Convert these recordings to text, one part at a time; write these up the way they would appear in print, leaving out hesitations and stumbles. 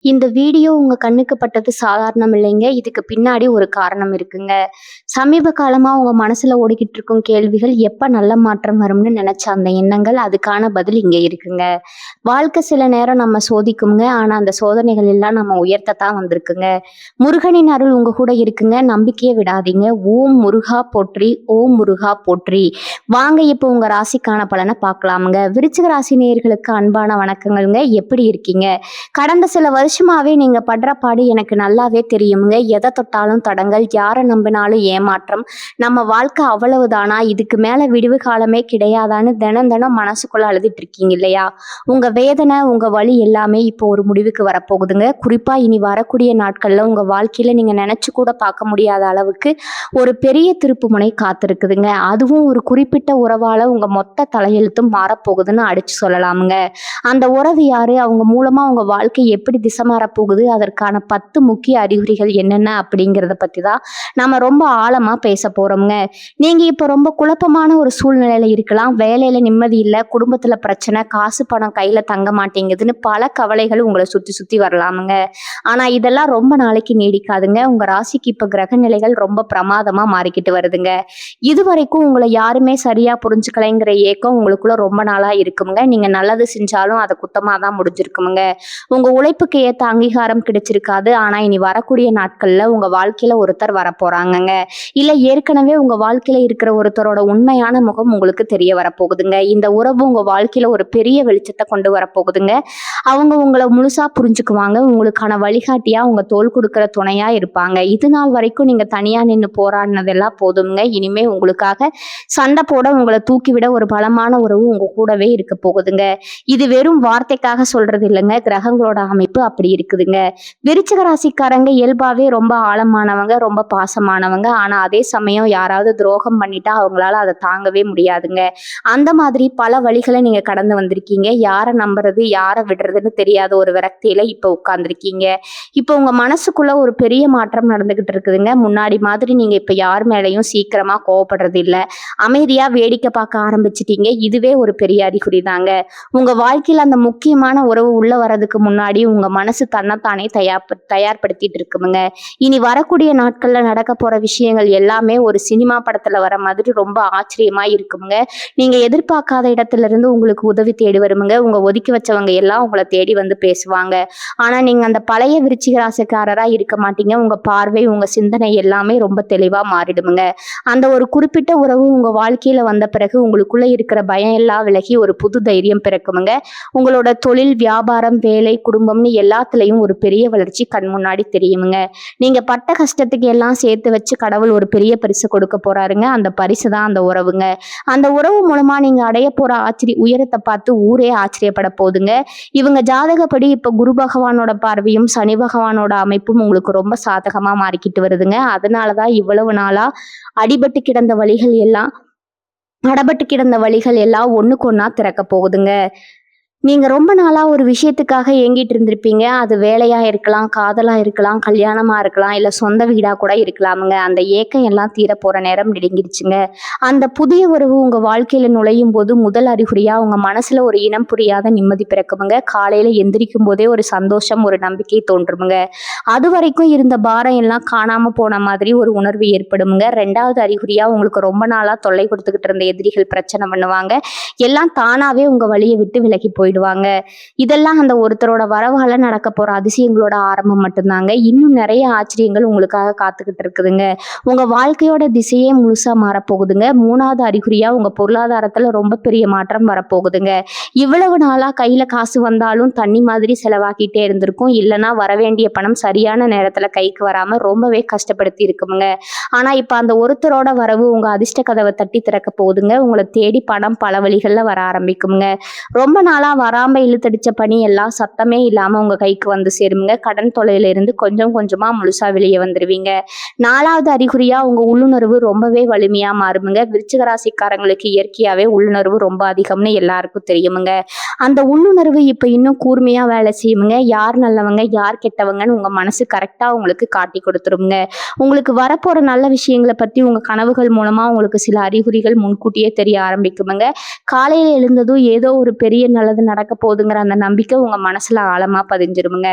இந்த வீடியோ உங்க கண்ணுக்கு பட்டது சாதாரணம் இல்லைங்க. இதுக்கு பின்னாடி ஒரு காரணம் இருக்குங்க. சமீப காலமா உங்க மனசுல ஓடிக்கிட்டு இருக்கும் கேள்விகள், எப்ப நல்ல மாற்றம் வரும்னு நெனச்ச அந்த எண்ணங்கள், அதுக்கான பதில் இங்க இருக்குங்க. வாழ்க்கை சில நேரம் நம்ம சோதிக்குங்க. ஆனா அந்த சோதனைகள் எல்லாம் நம்ம உயர்த்தத்தான் வந்திருக்குங்க. முருகனின் அருள் உங்க கூட இருக்குங்க. நம்பிக்கைய விடாதீங்க. ஓம் முருகா போற்றி, ஓம் முருகா போற்றி. வாங்க இப்போ உங்க ராசிக்கான பலன பார்க்கலாமுங்க. விருச்சிக ராசி நேயர்களுக்கு அன்பான வணக்கங்கள்ங்க. எப்படி இருக்கீங்க? கடந்த சில வருஷமாவே நீங்க படுற பாடு எனக்கு நல்லாவே தெரியுங்க. எதை தொட்டாலும் தடங்கல், யாரை நம்பினாலும் ஏமாற்றம். நம்ம வாழ்க்கை அவ்வளவுதானா? இதுக்கு மேல விடிவு காலமே கிடையாதான்னு தினம் தினம் மனசுக்குள்ள அழுதுட்டு இருக்கீங்க இல்லையா? உங்க வேதனை, உங்க வலி எல்லாமே இப்போ ஒரு முடிவுக்கு வரப்போகுதுங்க. குறிப்பா இனி வரக்கூடிய நாட்கள்ல உங்க வாழ்க்கையில நீங்க நினைச்சு கூட பார்க்க முடியாத அளவுக்கு ஒரு பெரிய திருப்புமுனை காத்திருக்குதுங்க. அதுவும் ஒரு குறிப்பிட்ட உறவால உங்க மொத்த தலையெழுத்தும் மாறப்போகுதுன்னு அடிச்சு சொல்லலாமுங்க. அந்த உறவு யாரு? அவங்க மூலமா உங்க வாழ்க்கை எப்படி திசை மாறப் போகுது? அதற்கான 10 முக்கிய அறிகுறிகள் என்னென்ன அப்படிங்கிறத பத்தி தான் நாம ரொம்ப ஆழமா பேச போறோம்ங்க. நீங்க இப்ப ரொம்ப குழப்பமான ஒரு சூழ்நிலையில இருக்கலாம். வேலையில நிம்மதி இல்ல, குடும்பத்துல பிரச்சனை, காசு பணம் கையில தங்க மாட்டேங்குதுன்னு பல கவலைகள் உங்களை சுத்தி சுத்தி வரலாமுங்க. ஆனா இதெல்லாம் ரொம்ப நாளைக்கு நீடிக்காதுங்க. உங்க ராசிக்கு இப்ப கிரக நிலைகள் ரொம்ப பிரமாதமா மாறிக்கிட்டு வருதுங்க. இதுவரைக்கும் உங்களை யாருமே சரியா புரிஞ்சுக்கலைங்கிற ஏக்கம் உங்களுக்குள்ள ரொம்ப நாளா இருக்குங்க. நீங்க நல்லது செஞ்சாலும் அதை குத்தமா தான் முடிஞ்சிருக்குமுங்க. உங்க உழைப்புக்கு ஏத்த அங்கீகாரம் கிடைச்சிருக்காது. ஆனா இனி வரக்கூடிய நாட்கள்ல உங்க வாழ்க்கையில ஒருத்தர் வரப்போறாங்கங்க. இல்ல ஏற்கனவே உங்க வாழ்க்கையில இருக்கிற ஒருத்தரோட உண்மையான முகம் உங்களுக்கு தெரிய வரப்போகுதுங்க. இந்த உறவு உங்க வாழ்க்கையில ஒரு பெரிய வெளிச்சத்தை கொண்டு வரப்போகுதுங்க. அவங்க உங்களை முழுசா புரிஞ்சுக்குவாங்க. உங்களுக்கான வழிகாட்டியா, உங்க தோள் கொடுக்கிற துணையா இருப்பாங்க. இது நாள் வரைக்கும் நீங்க தனியா நின்று போராடினதெல்லாம் போதுங்க. இனிமே உங்களுக்காக சண்டை போட, உங்களை தூக்கிவிட ஒரு பலமான உறவு உங்க கூடவே இருக்க போகுதுங்க. இது வெறும் வார்த்தைக்காக சொல்றது இல்லைங்க. கிரகங்களோட அமைப்பு அப்படி இருக்குதுங்க. விருச்சிக ராசிக்காரங்க இயல்பாவே ரொம்ப ஆழமானவங்க, ரொம்ப பாசமானவங்க. ஆனா அதே சமயம் யாராவது துரோகம் பண்ணிட்டா அவங்களால அதை தாங்கவே முடியாதுங்க. அந்த மாதிரி பல வழிகளை நீங்க கடந்து வந்திருக்கீங்க. யாரை நம்புறது, யாரை விடுறதுன்னு தெரியாத ஒரு விரக்தியில இப்ப உட்கார்ந்துருக்கீங்க. இப்ப உங்க மனசுக்குள்ள ஒரு பெரிய மாற்றம் நடந்துகிட்டு இருக்குதுங்க. முன்னாடி மாதிரி நீங்க இப்ப யார் மேலையும் சீக்கிரமா கோவப்படுறது இல்ல. அமைதியா வேடிக்கை பார்க்க ஆரம்பிச்சிட்டீங்க. இதுவே ஒரு பெரிய அறிகுறி தாங்க. உங்க வாழ்க்கையில அந்த முக்கியமான உறவு உள்ள வர்றதுக்கு முன்னாடி உங்க மனசு தன்னைத்தானே தயார்படுத்திட்டு இருக்குமுங்க. இனி வரக்கூடிய நாட்கள்ல நடக்க போற விஷயங்கள் எல்லாமே ஒரு சினிமா படத்துல வர மாதிரி ரொம்ப ஆச்சரியமா இருக்குமுங்க. நீங்க எதிர்பார்க்காத இடத்துல இருந்து உங்களுக்கு உதவி தேடி வருமுங்க. உங்க ஒதுக்கி வச்சவங்க எல்லாம் உங்களை தேடி வந்து பேசுவாங்க. ஆனா நீங்க அந்த பழைய விருச்சிக ராசிக்காரரா இருக்க மாட்டீங்க. உங்க பார்வை, உங்க சிந்தனை எல்லாமே ரொம்ப தெளிவா மாறிடுமுங்க. அந்த ஒரு குறிப்பிட்ட உறவு உங்க வாழ்க்கையில வந்த பிறகு உங்களுக்குள்ள இருக்கிற பயம் எல்லாம் விலகி ஒரு புது தைரியம் பிறக்குமுங்க. உங்களோட தொழில், வியாபாரம், வேலை, குடும்பம்னு எல்லாத்துலயும் ஒரு பெரிய வளர்ச்சி கண் முன்னாடி தெரியுமுங்க. நீங்க பட்ட கஷ்டத்துக்கு எல்லாம் சேர்த்து வச்சு கடவுள் ஒரு பெரிய பரிசு கொடுக்க போறாருங்க. அந்த பரிசு தான் அந்த உறவுங்க. அந்த உறவு மூலமா நீங்க அடைய போற உயரத்தை பார்த்து ஊரே ஆச்சரியப்பட போகுதுங்க. இவங்க ஜாதகப்படி இப்ப குரு பகவானோட பார்வையும் சனி பகவானோட அமைப்பும் உங்களுக்கு ரொம்ப சாதகமா மாறிக்கிட்டு வருதுங்க. அதனாலதான் இவ்வளவு நாளா அடபட்டு கிடந்த வழிகள் எல்லாம் ஒண்ணுக்கு ஒண்ணா திறக்க போகுதுங்க. நீங்க ரொம்ப நாளா ஒரு விஷயத்துக்காக ஏங்கிட்டு இருந்திருப்பீங்க. அது வேலையா இருக்கலாம், காதலா இருக்கலாம், கல்யாணமா இருக்கலாம், இல்ல சொந்த வீடா கூட இருக்கலாமுங்க. அந்த ஏக்கம் எல்லாம் தீர போற நேரம் நெருங்கிடுச்சுங்க. அந்த புதிய உறவு உங்க வாழ்க்கையில நுழையும் போது முதல் அறிகுறியா உங்க மனசுல ஒரு இனம் புரியாத நிம்மதி பிறக்குமுங்க. காலையில எந்திரிக்கும் போதே ஒரு சந்தோஷம், ஒரு நம்பிக்கை தோன்றுமுங்க. அது வரைக்கும் இருந்த பாரம் எல்லாம் காணாம போன மாதிரி ஒரு உணர்வு ஏற்படுமுங்க. 2வது அறிகுறியா உங்களுக்கு ரொம்ப நாளா தொல்லை கொடுத்துக்கிட்டு இருந்த எதிரிகள் பிரச்சனை பண்ணுவாங்க. எல்லாம் தானாவே உங்க வழியை விட்டு விலகி போயிடுவாங்க. இதெல்லாம் அந்த ஒருத்தரோட வரவால நடக்க போற அதிசயங்களோட ஆரம்பம் மட்டும்தாங்க. இன்னும் நிறைய ஆச்சரியங்கள் உங்களுக்காக காத்துக்கிட்டு இருக்குதுங்க. உங்க வாழ்க்கையோட திசையே முழுசா மாறப்போகுதுங்க. 3வது அறிகுறியா உங்க பொருளாதாரத்துல ரொம்ப பெரிய மாற்றம் வரப்போகுதுங்க. இவ்வளவு நாளா கையில காசு வந்தாலும் தண்ணி மாதிரி செலவாக்கிட்டே இருந்திருக்கும். இல்லைன்னா வரவேண்டிய பணம் சரியான நேரத்துல கைக்கு வராம ரொம்பவே கஷ்டப்படுத்தி இருக்குமுங்க. ஆனா இப்ப அந்த ஒருத்தரோட வரவு உங்க அதிர்ஷ்ட கதவை தட்டி திறக்க போகுதுங்க. உங்களை தேடி பணம் பல வழிகள்ல வர ஆரம்பிக்குமுங்க. ரொம்ப நாளா வராம இழுத்தடிச்ச பணி எல்லாம் சத்தமே இல்லாம உங்க கைக்கு வந்து சேருங்க. கடன் தொல்லையில இருந்து கொஞ்சம் கொஞ்சமா முழுசா வெளியே வந்துருவீங்க. 4வது அறிகுறியா உங்க உள்ளுணர்வு ரொம்பவே வலிமையா மாறுமுங்க. விருச்சிக ராசிக்காரங்களுக்கு இயற்கையாவே உள்ளுணர்வு ரொம்ப அதிகம்னு எல்லாருக்கும் தெரியுமுங்க. அந்த உள்ளுணர்வு இப்ப இன்னும் கூர்மையா வேலை செய்யுமுங்க. யார் நல்லவங்க, யார் கெட்டவங்கன்னு உங்க மனசு கரெக்டா உங்களுக்கு காட்டி கொடுத்துருங்க. உங்களுக்கு வரப்போற நல்ல விஷயங்களை பத்தி உங்க கனவுகள் மூலமா உங்களுக்கு சில அறிகுறிகள் முன்கூட்டியே தெரிய ஆரம்பிக்குமுங்க. காலையில எழுந்ததும் ஏதோ ஒரு பெரிய நல்லது நடக்க போகுதுங்கிற அந்த நம்பிக்கை உங்க மனசுல ஆழமா பதிஞ்சிருமுங்க.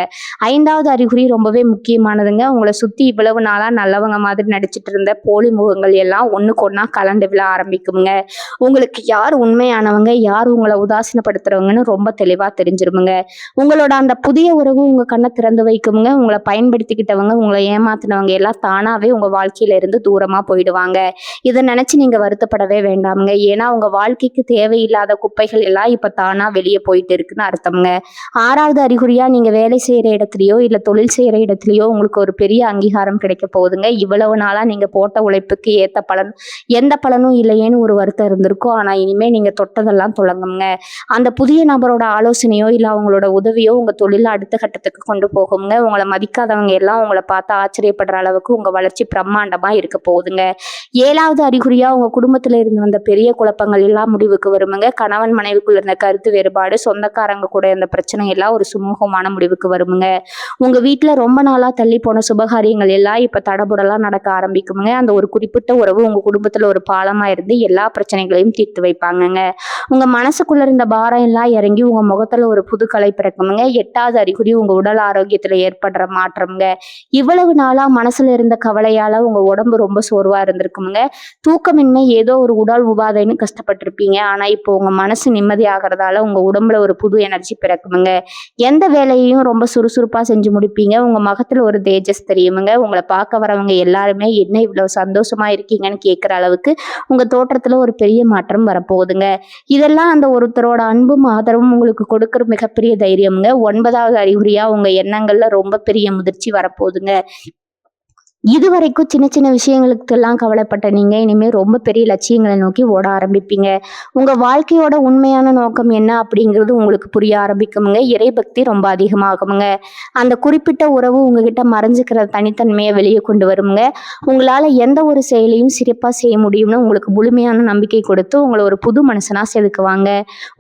5வது அறிகுறி ரொம்பவே முக்கியமானதுங்க. உங்களை சுத்தி இவ்வளவு நாளா நல்லவங்க மாதிரி நடிச்சிட்டு இருந்த போலி முகங்கள் எல்லாம் ஒண்ணுக்கு ஒண்ணா கலண்டு விழ ஆரம்பிக்குமுங்க. உங்களுக்கு யார் உண்மையானவங்க, யார் உங்களை உதாசீனப்படுத்துறவங்கன்னு ரொம்ப தெளிவா தெரிஞ்சிருமுங்க. உங்களோட அந்த புதிய உறவு உங்க கண்ணை திறந்து வைக்குமுங்க. உங்களை பயன்படுத்திக்கிட்டவங்க, உங்களை ஏமாத்தினவங்க எல்லாம் தானாவே உங்க வாழ்க்கையில இருந்து தூரமா போயிடுவாங்க. இதை நினைச்சு நீங்க வருத்தப்படவே வேண்டாமுங்க. ஏன்னா உங்க வாழ்க்கைக்கு தேவையில்லாத குப்பைகள் எல்லாம் இப்ப தானா வெளியே போயிட்டு இருக்குன்னு அர்த்தம்ங்க. 6வது அறிகுறியா நீங்க வேலை செய்யற இடத்துலயோ இல்ல தொழில் செய்யற இடத்துலயோ உங்களுக்கு ஒரு பெரிய அங்கீகாரம் கிடைக்க போகுதுங்க. இவ்வளவு நாளா நீங்க போட்ட உழைப்புக்கு ஏத்த பலன் எந்த பலனும் இல்லையேன்னு ஒரு வருத்தம் இருந்திருக்கும். ஆனா இனிமே நீங்க தொட்டதெல்லாம் தொடங்குங்க. அந்த புதிய நபரோட ஆலோசனையோ இல்ல அவங்களோட உதவியோ உங்க தொழில அடுத்த கட்டத்துக்கு கொண்டு போகுங்க. உங்களை மதிக்காதவங்க எல்லாம் உங்களை பார்த்து ஆச்சரியப்படுற அளவுக்கு உங்க வளர்ச்சி பிரம்மாண்டமா இருக்க போகுதுங்க. 7வது அறிகுறியா உங்க குடும்பத்துல இருந்து வந்த பெரிய குழப்பங்கள் எல்லாம் முடிவுக்கு வருமுங்க. கணவன் மனைவிக்குள்ள இருந்த கருத்து வேறுபாடு, சொந்தக்காரங்க கூட இருந்த பிரச்சனை எல்லாம் ஒரு சுமூகமான முடிவுக்கு வருமுங்க. உங்க வீட்டுல ரொம்ப நாளா தள்ளி போன சுபகாரியங்கள் எல்லாம் இப்ப தடபுடலா நடக்க ஆரம்பிக்குமுங்க. அந்த ஒரு குறிப்பிட்ட உறவு உங்க குடும்பத்துல ஒரு பாலமா இருந்து எல்லா பிரச்சனைகளையும் தீர்த்து வைப்பாங்கங்க. உங்க மனசுக்குள்ள இருந்த பாரம் எல்லாம் இறங்கி உங்க முகத்துல ஒரு புது கலை பிறக்குமுங்க. 8வது அறிகுறி உங்க உடல் ஆரோக்கியத்துல ஏற்படுற மாற்றம்ங்க. இவ்வளவு நாளா மனசுல இருந்த கவலையால உங்க உடம்பு ரொம்ப சோர்வா இருந்திருக்குமுங்க. தூக்கமின்மை ஏதோ ஒரு உடல் உபாதைன்னு கஷ்டப்பட்டிருப்பீங்க. ஆனா இப்போ உங்க மனசு நிம்மதி ஆகிறதால உங்க உடம்புல ஒரு புது எனர்ஜி பிறக்குமுங்க. எந்த வேலையையும் ரொம்ப சுறுசுறுப்பா செஞ்சு முடிப்பீங்க. உங்க முகத்துல ஒரு தேஜஸ் தெரியுமுங்க. உங்களை பார்க்க வரவங்க எல்லாருமே என்ன இவ்வளவு சந்தோஷமா இருக்கீங்கன்னு கேட்கிற அளவுக்கு உங்க தோற்றத்துல ஒரு பெரிய மாற்றம் வரப்போகுதுங்க. இதெல்லாம் அந்த ஒருத்தரோட அன்பும் ஆதரவும் உங்களுக்கு கொடுக்கிற மிகப்பெரிய தைரியம்ங்க. 9வது அறிகுறியா உங்க எண்ணங்கள்ல ரொம்ப பெரிய முதிர்ச்சி வரப்போகுதுங்க. இதுவரைக்கும் சின்ன சின்ன விஷயங்களுக்கெல்லாம் கவலைப்பட்ட நீங்க இனிமே ரொம்ப பெரிய லட்சியங்களை நோக்கி ஓட ஆரம்பிப்பீங்க. உங்க வாழ்க்கையோட உண்மையான நோக்கம் என்ன அப்படிங்கிறது உங்களுக்கு புரிய ஆரம்பிக்குமுங்க. இறைபக்தி ரொம்ப அதிகமாகுமுங்க. அந்த குறிப்பிட்ட உறவு உங்ககிட்ட மறைஞ்சுக்கிற தனித்தன்மையை வெளியே கொண்டு வருமுங்க. உங்களால எந்த ஒரு செயலையும் சிறப்பா செய்ய முடியும்னு உங்களுக்கு முழுமையான நம்பிக்கை கொடுத்து உங்களை ஒரு புது மனுஷனா செதுக்குவாங்க.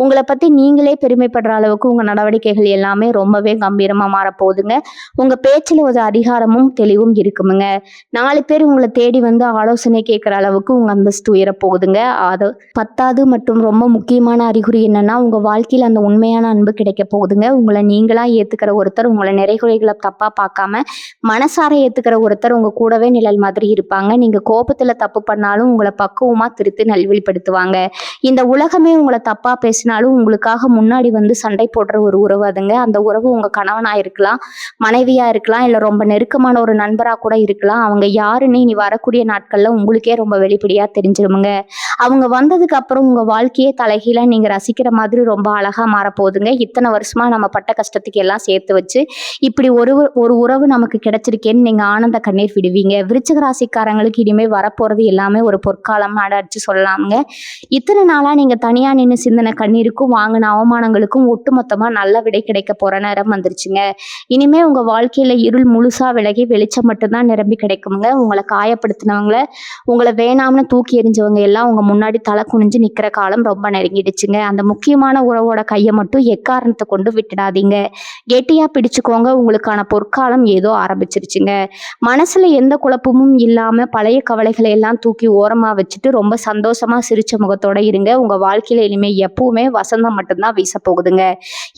உங்களை பத்தி நீங்களே பெருமைப்படுற அளவுக்கு உங்க நடவடிக்கைகள் எல்லாமே ரொம்பவே கம்பீரமா மாறப்போகுதுங்க. உங்க பேச்சுல ஒரு அதிகாரமும் தெளிவும் இருக்குமுங்க. 4 பேர் உங்களை தேடி வந்து ஆலோசனை கேட்கிற அளவுக்கு உங்க அந்தஸ்து உயர போகுதுங்க. அது 10வது மற்றும் ரொம்ப முக்கியமான அறிகுறி என்னன்னா உங்க வாழ்க்கையில அந்த உண்மையான அன்பு கிடைக்க போகுதுங்க. உங்களை நீங்களா ஏத்துக்கிற ஒருத்தர், உங்களை நிறைகுறைகளை தப்பா பார்க்காம மனசார ஏத்துக்கிற ஒருத்தர் உங்க கூடவே நிழல் மாதிரி இருப்பாங்க. நீங்க கோபத்துல தப்பு பண்ணாலும் உங்களை பக்குவமா திருத்தி நல்வழிப்படுத்துவாங்க. இந்த உலகமே உங்களை தப்பா பேசினாலும் உங்களுக்காக முன்னாடி வந்து சண்டை போடுற ஒரு உறவு அதுங்க. அந்த உறவு உங்க கணவனா இருக்கலாம், மனைவியா இருக்கலாம், இல்ல ரொம்ப நெருக்கமான ஒரு நண்பரா கூட இருக்கலாம். அவங்க யாருன்னு இனி வரக்கூடிய நாட்கள்ல உங்களுக்கே ரொம்ப வெளிப்படையா தெரிஞ்சிருமுங்க. அவங்க வந்ததுக்கு அப்புறம் உங்க வாழ்க்கையே தலைகீழா நீங்க ரசிக்கிற மாதிரி ரொம்ப அழகா மாறப்போகுதுங்க. இத்தனை வருஷமா நம்ம பட்ட கஷ்டத்துக்கு எல்லாம் சேர்த்து வச்சு இப்படி ஒரு உறவு நமக்கு கிடைச்சிருக்கேன்னு நீங்க ஆனந்த கண்ணீர் விடுவீங்க. விருச்சிக ராசிக்காரங்களுக்கு இனிமே வரப்போறது எல்லாமே ஒரு பொற்காலம் அடிச்சு சொல்லலாமுங்க. இத்தனை நாளா நீங்க தனியா நின்று சிந்தனை கண்ணீருக்கும் வாங்கின அவமானங்களுக்கும் ஒட்டுமொத்தமா நல்ல விடை கிடைக்க போற நேரம் வந்துருச்சுங்க. இனிமே உங்க வாழ்க்கையில இருள் முழுசா விலகி வெளிச்சம் மட்டும்தான் நிரம்பி கிடைக்குங்க. உங்களை காயப்படுத்தினவங்கள, உங்களை வேணாம்னு தூக்கி எறிஞ்சவங்க எல்லாம் உங்க முன்னாடி தலை குனிஞ்சு நிக்கிற காலம் ரொம்ப நெருங்கிடுச்சுங்க. அந்த முக்கியமான உறவோட கையை மட்டும் எக்காரணத்தை கொண்டு விட்டுடாதீங்க. கெட்டியா பிடிச்சுக்கோங்க. உங்களுக்கான பொற்காலம் ஏதோ ஆரம்பிச்சிருச்சுங்க. மனசுல எந்த குழப்பமும் இல்லாம பழைய கவலைகளை எல்லாம் தூக்கி ஓரமா வச்சுட்டு ரொம்ப சந்தோஷமா சிரிச்ச முகத்தோட இருங்க. உங்க வாழ்க்கையில இனிமே எப்பவுமே வசந்தம் மட்டும்தான் வீச போகுதுங்க.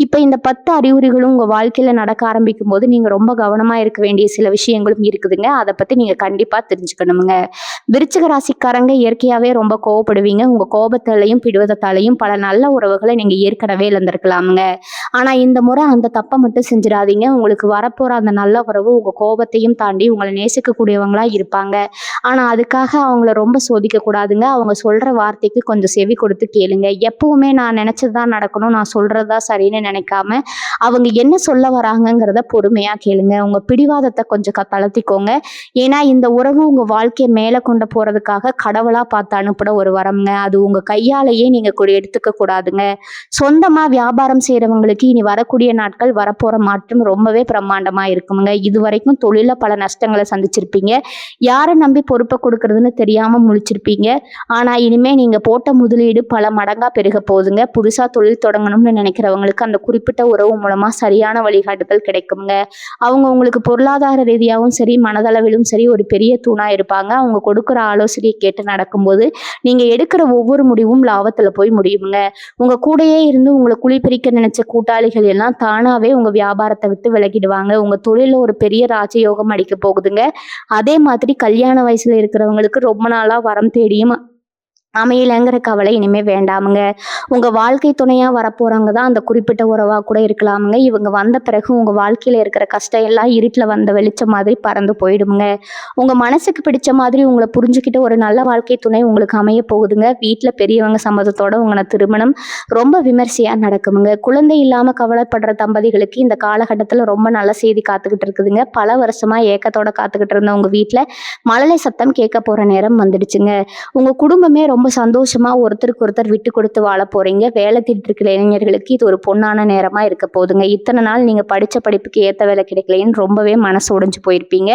இப்ப இந்த 10 அறிகுறிகளும் உங்க வாழ்க்கையில நடக்க ஆரம்பிக்கும் போது நீங்க ரொம்ப கவனமா இருக்க வேண்டிய சில விஷயங்களும் இருக்குதுங்க. அதை பத்தி நீங்க கண்டிப்பா தெரிஞ்சுக்கணுங்க. விருச்சிக ராசிக்காரங்க இயற்கையாவே ரொம்ப கோவப்படுவீங்க. உங்க கோபத்தாலையும் பிடிவாதத்தாலையும் பல நல்ல உறவுகளை நீங்க ஏற்கனவே இழந்திருக்கலாமுங்க. ஆனா இந்த முறை அந்த தப்பை மட்டும் செஞ்சிடாதீங்க. உங்களுக்கு வரப்போற அந்த நல்ல உறவு உங்க கோபத்தையும் தாண்டி உங்களை நேசிக்கக்கூடியவங்களா இருப்பாங்க. ஆனா அதுக்காக அவங்கள ரொம்ப சோதிக்க கூடாதுங்க. அவங்க சொல்ற வார்த்தைக்கு கொஞ்சம் செவி கொடுத்து கேளுங்க. எப்பவுமே நான் நினைச்சதுதான் நடக்கணும், நான் சொல்றதுதான் சரின்னு நினைக்காம அவங்க என்ன சொல்ல வராங்கங்கிறத பொறுமையா கேளுங்க. உங்க பிடிவாதத்தை கொஞ்சம் தளர்த்திக்கோங்க. ஏன்னா இந்த உறவு உங்க வாழ்க்கையை மேல கொண்டு போறதுக்காக கடவுளா பார்த்து அனுப்புற ஒரு வரம்ங்க. அது உங்க கையாலேயே நீங்க எடுத்துக்க கூடாதுங்க. சொந்தமா வியாபாரம் செய்யறவங்களுக்கு இனி வரக்கூடிய நாட்கள் வரப்போற மாற்றம் ரொம்பவே பிரம்மாண்டமா இருக்குங்க. இது வரைக்கும் தொழில பல நஷ்டங்களை சந்திச்சிருப்பீங்க. யாரை நம்பி பொறுப்பை கொடுக்கறதுன்னு தெரியாம முழிச்சிருப்பீங்க. ஆனா இனிமே நீங்க போட்ட முதலீடு பல மடங்கா பெருக போகுதுங்க. புதுசா தொழில் தொடங்கணும்னு நினைக்கிறவங்களுக்கு அந்த குறிப்பிட்ட உறவு மூலமா சரியான வழிகாட்டுதல் கிடைக்குங்க. அவங்க உங்களுக்கு பொருளாதார ரீதியாகவும் சரி, மனதளவிலும் சரி ஒரு பெரிய தூணா இருப்பாங்க. அவங்க கொடுக்குற ஆலோசனையை கேட்டு நடக்கும்போது நீங்க நீங்க எடுக்கிற ஒவ்வொரு முடிவும் லாபத்துல போய் முடியுங்க. உங்க கூடயே இருந்து உங்கள குழிபறிக்க நினைச்ச கூட்டாளிகள் எல்லாம் தானாவே உங்க வியாபாரத்த விட்டு விலகிடுவாங்க. உங்க தொழில்ல ஒரு பெரிய ராஜயோகம் அடிக்க போகுதுங்க. அதே மாதிரி கல்யாண வயசுல இருக்கிறவங்களுக்கு ரொம்ப நாளா வரம் தேடியும் அமையலைங்கிற கவலை இனிமே வேண்டாமுங்க. உங்க வாழ்க்கை துணையா வரப்போறவங்க தான் அந்த குறிப்பிட்ட உறவா கூட இருக்கலாமுங்க. இவங்க வந்த பிறகு உங்க வாழ்க்கையில இருக்கிற கஷ்டம் எல்லாம் இருட்டுல வந்த வெளிச்சம் மாதிரி பறந்து போயிடுமுங்க. உங்க மனசுக்கு பிடிச்ச மாதிரி உங்களை புரிஞ்சுக்கிட்ட ஒரு நல்ல வாழ்க்கை துணை உங்களுக்கு அமைய போகுதுங்க. வீட்டுல பெரியவங்க சம்மதத்தோட உங்கள திருமணம் ரொம்ப விமர்சையா நடக்குமுங்க. குழந்தை இல்லாம கவலைப்படுற தம்பதிகளுக்கு இந்த காலகட்டத்துல ரொம்ப நல்ல செய்தி காத்துக்கிட்டு இருக்குதுங்க. பல வருஷமா ஏக்கத்தோட காத்துக்கிட்டு இருந்த உங்க வீட்டுல மழலை சத்தம் கேட்க போற நேரம் வந்துடுச்சுங்க. உங்க குடும்பமே ரொம்ப சந்தோஷமா ஒருத்தருக்கு ஒருத்தர் விட்டு கொடுத்து வாழ போறீங்க. வேலை தேடிட்டு இருக்கிற இளைஞர்களுக்கு இது ஒரு பொன்னான நேரமா இருக்க போகுதுங்க. இத்தனை நாள் நீங்க படிச்ச படிப்புக்கு ஏத்த வேலை கிடைக்கலைன்னு ரொம்பவே மனசு உடைஞ்சு போயிருப்பீங்க.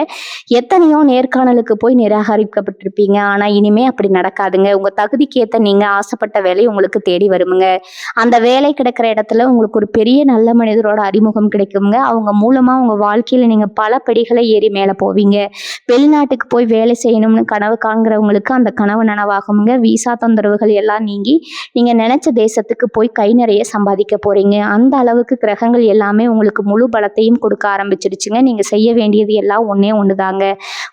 எத்தனையோ நேர்காணலுக்கு போய் நிராகரிக்கப்பட்டிருப்பீங்க. ஆனா இனிமே அப்படி நடக்காதுங்க. உங்க தகுதிக்கு ஏத்த நீங்க ஆசைப்பட்ட வேலை உங்களுக்கு தேடி வருமுங்க. அந்த வேலை கிடைக்கிற இடத்துல உங்களுக்கு ஒரு பெரிய நல்ல மனிதரோட அறிமுகம் கிடைக்குங்க. அவங்க மூலமா உங்க வாழ்க்கையில நீங்க பல படிகளை ஏறி மேல போவீங்க. வெளிநாட்டுக்கு போய் வேலை செய்யணும்னு கனவு காண்கிறவங்களுக்கு அந்த கனவு நனவாகுங்க. விசா தொந்தரவுகள் எல்லாம் நீங்கி நீங்க நினைச்ச தேசத்துக்கு போய் கை நிறைய சம்பாதிக்க போறீங்க. அந்த அளவுக்கு கிரகங்கள் எல்லாமே உங்களுக்கு முழு பலத்தையும் கொடுக்க ஆரம்பிச்சிருச்சுங்க. நீங்க செய்ய வேண்டியது எல்லாம் ஒண்ணே ஒண்ணுதாங்க.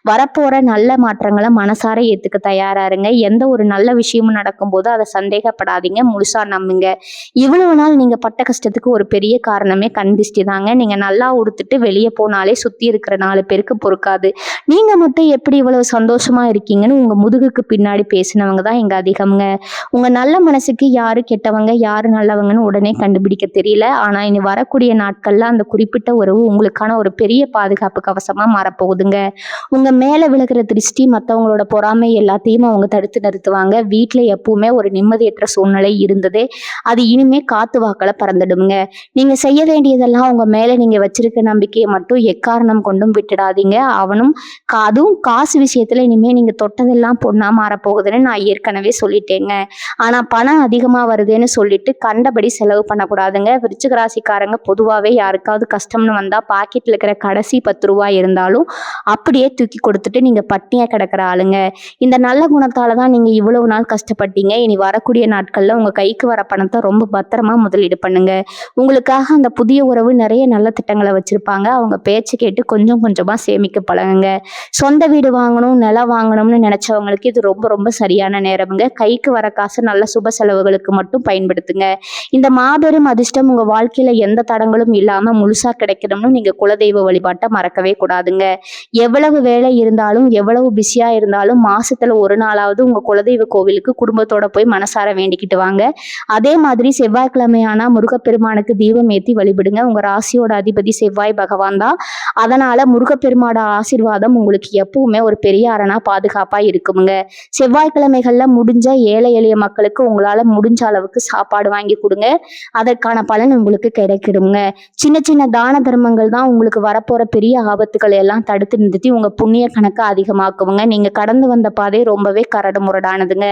வரப்போற நல்ல மாற்றங்களை மனசார ஏத்துக்க தயாரா இருங்க. எந்த ஒரு நல்ல விஷயமும் நடக்கும்போது அதை சந்தேகப்படாதீங்க, முழுசா நம்புங்க. இவ்வளவு நாள் நீங்க பட்ட கஷ்டத்துக்கு ஒரு பெரிய காரணமே கண் திஷ்டி தாங்க. நீங்க நல்லா உடுத்துட்டு வெளியே போனாலே சுத்தி இருக்கிற 4 பேருக்கு பொறுக்காது. நீங்க மட்டும் எப்படி இவ்வளவு சந்தோஷமா இருக்கீங்கன்னு உங்க முதுகுக்கு பின்னாடி பேசினவங்க தான் இங்க அதிகம்ங்க. உங்க நல்ல மனசுக்கு யாரு கெட்டவங்க யாரு நல்லவங்கன்னு உடனே கண்டுபிடிக்க தெரியல. ஆனா இனி வரக்கூடிய நாட்கள்ல அந்த குறிப்பிட்ட உறவு உங்களுக்கான ஒரு பெரிய பாதுகாப்பு கவசமா மாறப்போகுதுங்க. உங்க மேல விழுகிற திருஷ்டி மத்தவங்களோட பொறாமை எல்லாத்தையும் அவங்க தடுத்து நிறுத்துவாங்க. வீட்டுல எப்பவுமே ஒரு நிம்மதியற்ற சூழ்நிலை இருந்ததே அது இனிமே காத்து வாக்கல பறந்துடுங்க. நீங்க செய்ய வேண்டியதெல்லாம் உங்க மேல நீங்க வச்சிருக்க நம்பிக்கையை மட்டும் எக்காரணம் கொண்டும் விட்டுடாதீங்க. அதுவும் காசு விஷயத்துல இனிமே நீங்க தொட்டதெல்லாம் பொண்ணா மாறப்போகுதுன்னு நான் ஏற்கனவே சொல்லிட்டேங்க. ஆனா பணம் அதிகமா வருதுன்னு சொல்லிட்டு கண்டபடி செலவு பண்ணக்கூடாதுங்க. விருச்சிக ராசிக்காரங்க பொதுவாவே யாருக்காவது கஷ்டம்னு வந்தா பாக்கெட்ல இருக்கிற கடைசி 10 ரூபாய் இருந்தாலும் அப்படியே தூக்கி கொடுத்துட்டு நீங்க பட்னியா கிடக்கிற ஆளுங்க. இந்த நல்ல குணத்தால தான் நீங்க இவ்வளவு நாள் கஷ்டப்பட்டீங்க. இனி வரக்கூடிய நாட்கள்ல உங்க கைக்கு வர பணத்தை ரொம்ப பத்திரமா முதலீடு பண்ணுங்க. உங்களுக்காக அந்த புதிய உறவு நிறைய நல்ல திட்டங்களை வச்சிருப்பாங்க. அவங்க பேச்சு கேட்டு கொஞ்சம் கொஞ்சமா சேமிக்க பழகுங்க. சொந்த வீடு வாங்கணும் நிலம் வாங்கணும்னு நினைச்சவங்களுக்கு இது ரொம்ப ரொம்ப சரியான நேரம்ங்க. கைக்கு வர காசு நல்ல சுப செலவுகளுக்கு மட்டும் பயன்படுத்துங்க. இந்த மாபெரும் அதிர்ஷ்டம் உங்க வாழ்க்கையில எந்த தடங்களும் இல்லாம முழுசா கிடைக்கணும்னு நீங்க குலதெய்வ வழிபாட்டை மறக்கவே கூடாதுங்க. எவ்வளவு வேலை இருந்தாலும் எவ்வளவு பிஸியா இருந்தாலும் மாசத்துல ஒரு நாளாவது உங்க குலதெய்வ கோவிலுக்கு குடும்பத்தோட போய் மனசார வேண்டிக்கிட்டு வாங்க. அதே மாதிரி செவ்வாய்க்கிழமையானா முருகப்பெருமானுக்கு தீபம் ஏத்தி வழிபடுங்க. உங்க ராசியோட அதிபதி செவ்வாய் பகவான் தான். அதனால முருகப்பெருமானோட ஆசீர்வாதம் உங்களுக்கு எப்பவுமே ஒரு பெரிய அரணா பாதுகாப்பா இருக்குமுங்க. செவ்வாய்க்கிழமைகள்ல முடிஞ்ச ஏழை எளிய மக்களுக்கு உங்களால முடிஞ்ச அளவுக்கு சாப்பாடு வாங்கி கொடுங்க. அதற்கான பலன் உங்களுக்கு கிடைக்கிடுங்க. சின்ன சின்ன தான தர்மங்கள் தான் உங்களுக்கு வரப்போற பெரிய ஆபத்துக்களை எல்லாம் தடுத்து நிறுத்தி உங்க புண்ணிய கணக்கை அதிகமாக்குவங்க. நீங்க கடந்து வந்த பாதை ரொம்பவே கரடு முரடானதுங்க.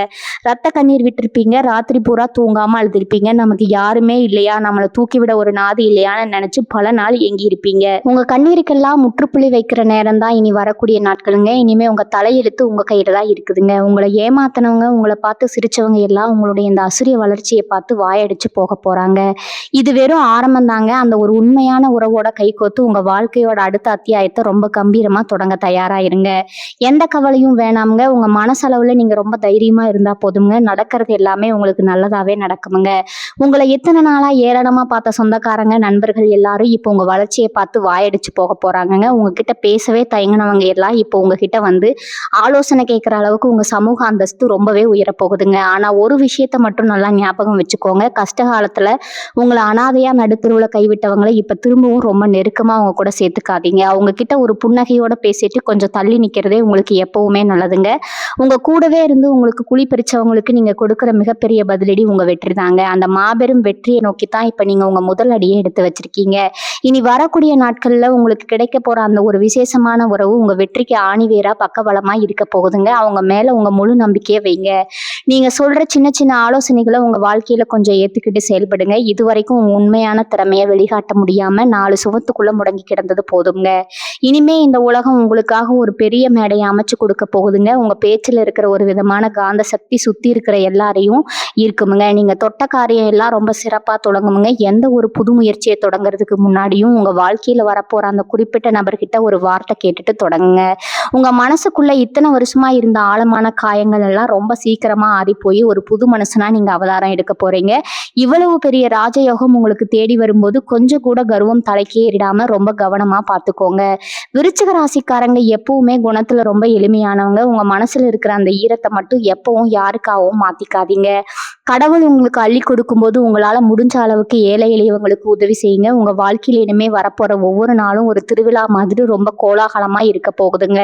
ரத்த கண்ணீர் விட்டிருப்பீங்க. ராத்திரி பூரா தூங்காம அழுதிருப்பீங்க. நமக்கு யாருமே இல்லையா, நம்மளை தூக்கிவிட ஒரு நாதி இல்லையான்னு நினைச்சு பல நாள் ஏங்கி இருப்பீங்க. உங்க கண்ணீருக்கெல்லாம் முற்றுப்புள்ளி வைக்கிற நேரம் தான் இனி வரக்கூடிய நாட்களுங்க. இனிமே உங்க தலையெழுத்து உங்க கையில தான் இருக்குதுங்க. உங்களை ஏமாத்தினவங்க, உங்களை பார்த்து சிரிச்சவங்க எல்லாம் உங்களுடைய இந்த அசுரிய வளர்ச்சியை பார்த்து வாயடிச்சு போக போறாங்க. இது வெறும் ஆரம்பம் தாங்க. அந்த ஒரு உண்மையான உறவோட கைகோத்து உங்க வாழ்க்கையோட அடுத்த அத்தியாயத்தை ரொம்ப கம்பீரமா தொடங்க தயாராயிருங்க. எந்த கவலையும் வேணாமுங்க. உங்க மனசளவுல நீங்க ரொம்ப தைரியமா இருந்தா போதுங்க. நடக்கிறது எல்லாமே உங்களுக்கு நல்லதாவே நடக்குமுங்க. உங்களை எத்தனை நாளா ஏளனமா பார்த்த சொந்தக்காரங்க நண்பர்கள் எல்லாரும் இப்போ உங்க வளர்ச்சியை பார்த்து வாயடிச்சு போக போறாங்கங்க. உங்ககிட்ட பேசவே தயங்கினவங்க எல்லாம் இப்போ உங்ககிட்ட வந்து ஆலோசனை கேட்கிற அளவுக்கு உங்க சமூக அந்தஸ்து ரொம்பவே உயரப்போகுதுங்க. ஆனா ஒரு விஷயத்த மட்டும் நல்லா ஞாபகம் வச்சுக்கோங்க. கஷ்ட காலத்துல உங்களை அனாதையா நடுத்தருவுல கைவிட்டவங்களை இப்ப திரும்பவும் ரொம்ப நெருக்கமா அவங்க கூட சேர்த்துக்காதீங்க. அவங்க கிட்ட ஒரு புன்னகையோட பேசிட்டு கொஞ்சம் தள்ளி நிக்கிறதே உங்களுக்கு எப்பவுமே நல்லதுங்க. உங்க கூடவே இருந்து உங்களுக்கு குழி பறிச்சவங்களுக்கு நீங்க கொடுக்குற மிகப்பெரிய பதிலடி உங்க வெற்றி தாங்க. அந்த மாபெரும் வெற்றியை நோக்கித்தான் இப்ப நீங்க உங்க முதல் அடியை எடுத்து வச்சிருக்கீங்க. இனி வரக்கூடிய நாட்கள்ல உங்களுக்கு கிடைக்க போற அந்த ஒரு விசேஷமான உறவு உங்க வெற்றிக்கு ஆணிவேரா பக்கபலமா இருக்க போகுதுங்க. அவங்க மேல உங்க முழு நம்பிக்கையை வைங்க. நீங்க சொல்ற சின்ன சின்ன ஆலோசனைகளை உங்க வாழ்க்கையில கொஞ்சம் ஏத்துக்கிட்டு செயல்படுங்க. இதுவரைக்கும் உங்க உண்மையான திறமைய வெளிக்காட்ட முடியாம 4 சுவத்துக்குள்ள முடங்கி கிடந்தது போதுங்க. இனிமே இந்த உலகம் உங்களுக்காக ஒரு பெரிய மேடையை அமைச்சு கொடுக்க போகுதுங்க. உங்க பேச்சுல இருக்கிற ஒரு விதமான காந்த சக்தி சுத்தி இருக்கிற எல்லாரையும் ஈர்க்குமுங்க. நீங்க தொட்ட காரியம் எல்லாம் ரொம்ப சிறப்பா தொடங்குமுங்க. எந்த ஒரு புது முயற்சியை தொடங்குறதுக்கு முன்னாடியும் உங்க வாழ்க்கையில வரப்போற அந்த குறிப்பிட்ட நபர்கிட்ட ஒரு வார்த்தை கேட்டுட்டு தொடங்குங்க. உங்க மனசுக்குள்ள இத்தனை வருஷமா இருந்த ஆழமான காயங்கள் எல்லாம் ரொம்ப சீக்கிரமா ஆறி போய் ஒரு புது மனுஷனா நீங்க அவதாரம் எடுக்க போறீங்க. இவ்வளவு பெரிய ராஜயோகம் உங்களுக்கு தேடி வரும்போது கொஞ்சம் கூட கர்வம் தலைக்கே ஏறிடாம ரொம்ப கவனமா பார்த்துக்கோங்க. விருச்சிக ராசிக்காரங்க எப்பவுமே குணத்துல ரொம்ப எளிமையானவங்க. உங்க மனசுல இருக்கிற அந்த ஈரத்தை மட்டும் எப்பவும் யாருக்காகவும் மாத்திக்காதீங்க. கடவுள் உங்களுக்கு அள்ளி கொடுக்கும்போது உங்களால முடிஞ்ச அளவுக்கு ஏழை எளியவங்களுக்கு உதவி செய்யுங்க. உங்க வாழ்க்கையில இனிமே வரப்போற ஒவ்வொரு நாளும் ஒரு திருவிழா மாதிரி ரொம்ப கோலாகலமா இருக்க போகுதுங்க.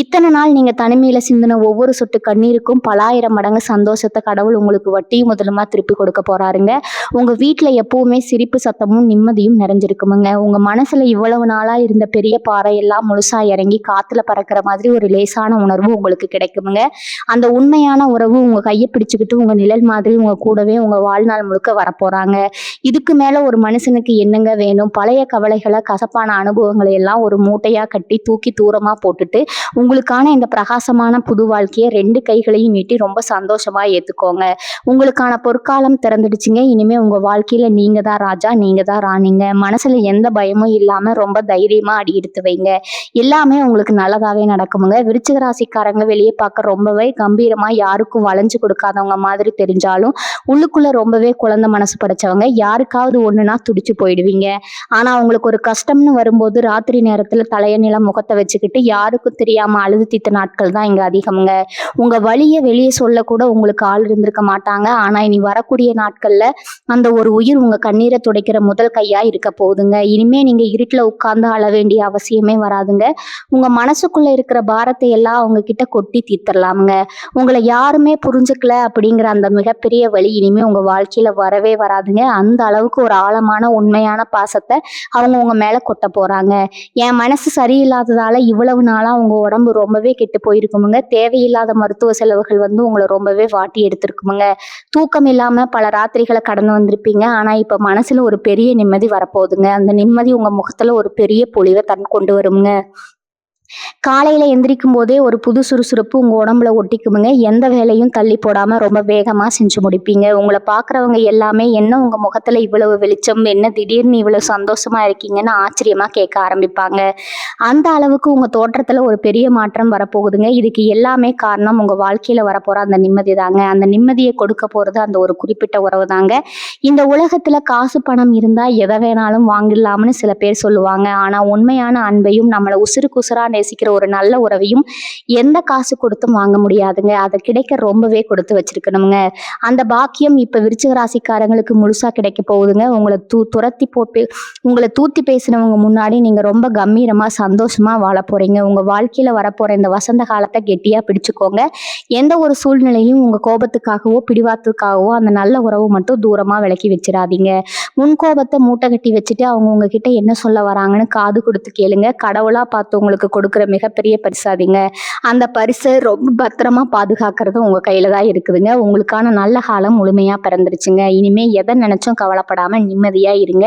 இத்தனை நாள் நீங்க தனிமையில சிந்தின ஒவ்வொரு சொட்டு கண்ணீருக்கும் பலாயிரம் மடங்கு சந்தோஷத்தை கடவுள் உங்களுக்கு வட்டியும் முதலுமா திருப்பி கொடுக்க போறாருங்க. உங்க வீட்டுல எப்பவுமே சிரிப்பு சத்தமும் நிம்மதியும் நிறைஞ்சிருக்குமுங்க. உங்க மனசுல இவ்வளவு நாளா இருந்த பெரிய பாறை எல்லாம் முழுசா இறங்கி காத்துல பறக்கிற மாதிரி ஒரு லேசான உணர்வு உங்களுக்கு கிடைக்குமுங்க. அந்த உண்மையான உறவு உங்க கையை பிடிச்சுக்கிட்டு உங்க நிழல் மாதிரி உங்க கூடவே உங்க வாழ்நாள் முழுக்க வரப்போறாங்க. இதுக்கு மேல ஒரு மனுஷனுக்கு என்னங்க வேணும்? பழைய கவலைகளை, கசப்பான அனுபவங்களை எல்லாம் ஒரு மூட்டையா கட்டி தூக்கி தூரமா போட்டுட்டு உங்களுக்கான இந்த பிரகாசமான புது வாழ்க்கையை 2 கைகளையும் நீட்டி ரொம்ப சந்தோஷமா ஏத்துக்கோங்க. உங்களுக்கான பொற்காலம் திறந்துடுச்சுங்க. இனிமே உங்க வாழ்க்கையில நீங்க தான் ராஜா, நீங்க தான் ராணிங்க. மனசுல எந்த பயமும் இல்லாம ரொம்ப தைரியமா அடி எடுத்து வைங்க. எல்லாமே உங்களுக்கு நல்லதாவே நடக்குமுங்க. விருச்சிக ராசிக்காரங்க வெளியே பார்க்க ரொம்பவே கம்பீரமா, யாருக்கும் வளைஞ்சு கொடுக்காதவங்க மாதிரி தெரிஞ்சாலும் உள்ளுக்குள்ள ரொம்பவே குழந்தை மனசு படைச்சவங்க. யாருக்காவது ஒண்ணுனா துடிச்சு போயிடுவீங்க. ஆனா உங்களுக்கு ஒரு கஷ்டம்னு வரும்போது ராத்திரி நேரத்துல தலையணில முகத்தை வச்சுக்கிட்டு யாருக்கும் தெரியாம அழுது தீத்த நாட்கள் தான் இங்க அதிகமுங்க. உங்க வலிய வெளியே சொல்ல கூட உங்களுக்கு ஆள் இருந்திருக்க மாட்டாங்க. ஆனா இனி வரக்கூடிய நாட்கள்ல அந்த ஒரு உயிர் உங்க கண்ணீரை துடைக்கிற முதல் கையா இருக்க போகுதுங்க. இனிமே நீங்க இருட்டுல உட்கார்ந்து அழ வேண்டிய அவசியமே வராதுங்க. உங்க மனசுக்குள்ள இருக்கிற பாரத்தை எல்லாம் அவங்க கிட்ட கொட்டி தீர்த்தரலாமுங்க. உங்களை யாருமே புரிஞ்சுக்கல அப்படிங்கிற அந்த மிகப்பெரிய வழி இனிமே உங்க வாழ்க்கையில வரவே வராதுங்க. அந்த அளவுக்கு ஒரு ஆழமான உண்மையான பாசத்தை அவங்க உங்க மேல கொட்ட போறாங்க. என் மனசு சரியில்லாததால இவ்வளவு நாளா உங்க உடம்பு ரொம்பவே கெட்டு போயிருக்குமுங்க. தேவையில்லாத மருத்துவ செலவுகள் உங்களை ரொம்பவே வாட்டி எடுத்திருக்குமுங்க. தூக்கம் இல்லாம பல ராத்திரிகளை கடந்து வந்திருப்பீங்க. ஆனா இப்ப மனசுல ஒரு பெரிய நிம்மதி வரப்போகுதுங்க. அந்த நிம்மதி உங்க முகத்துல ஒரு பெரிய பொலிவை கொண்டு வருங்க. காலையில எந்திரிக்கும் போதே ஒரு புது சுறுசுறுப்பு உங்க உடம்புல ஒட்டிக்குமுங்க. எந்த வேலையும் தள்ளி போடாம ரொம்ப வேகமா செஞ்சு முடிப்பீங்க. உங்களை பாக்குறவங்க எல்லாமே என்ன உங்க முகத்துல இவ்வளவு வெளிச்சம், என்ன திடீர்னு இவ்வளவு சந்தோஷமா இருக்கீங்கன்னு ஆச்சரியமா கேட்க ஆரம்பிப்பாங்க. அந்த அளவுக்கு உங்க தோற்றத்துல ஒரு பெரிய மாற்றம் வரப்போகுதுங்க. இதுக்கு எல்லாமே காரணம் உங்க வாழ்க்கையில வரப்போற அந்த நிம்மதி தாங்க. அந்த நிம்மதியை கொடுக்க போறது அந்த ஒரு குறிப்பிட்ட உறவு தாங்க. இந்த உலகத்துல காசு பணம் இருந்தா எதை வேணாலும் வாங்கிடலாம்னு சில பேர் சொல்லுவாங்க. ஆனா உண்மையான அன்பையும் நம்மளை உசுருக்கு உசுரா நேசிக்கிற ஒரு நல்ல உறவையும் எந்த காசு கொடுத்தும் வாங்க முடியாதுங்க. அதை கிடைக்க ரொம்பவே கொடுத்து வச்சிருக்கணுங்க. அந்த பாக்கியம் இப்ப விருச்சிக ராசிக்காரங்களுக்கு முழுசா கிடைக்க போகுதுங்க. உங்களை தூத்தி பேசினவங்க முன்னாடி நீங்க ரொம்ப கம்பீரமா சந்தோஷமா வாழ போறீங்க. உங்க வாழ்க்கையில வரப்போற இந்த வசந்த காலத்தை கெட்டியா பிடிச்சுக்கோங்க. எந்த ஒரு சூழ்நிலையும் உங்க கோபத்துக்காகவோ பிடிவாதத்துக்காகவோ அந்த நல்ல உறவு மட்டும் தூரமா விலக்கி வச்சிடாதீங்க. முன்கோபத்தை மூட்டை கட்டி வச்சுட்டு அவங்க உங்ககிட்ட என்ன சொல்ல வராங்கன்னு காது கொடுத்து கேளுங்க. கடவுளா பார்த்து உங்களுக்கு கொடுக்குற மிகப்பெரிய பரிசாதீங்க. அந்த பரிசை ரொம்ப பத்திரமா பாதுகாக்கிறது உங்க கையில தான் இருக்குதுங்க. உங்களுக்கான நல்ல காலம் முழுமையா பிறந்துருச்சுங்க. இனிமே எதை நினைச்சும் கவலைப்படாம நிம்மதியா இருங்க.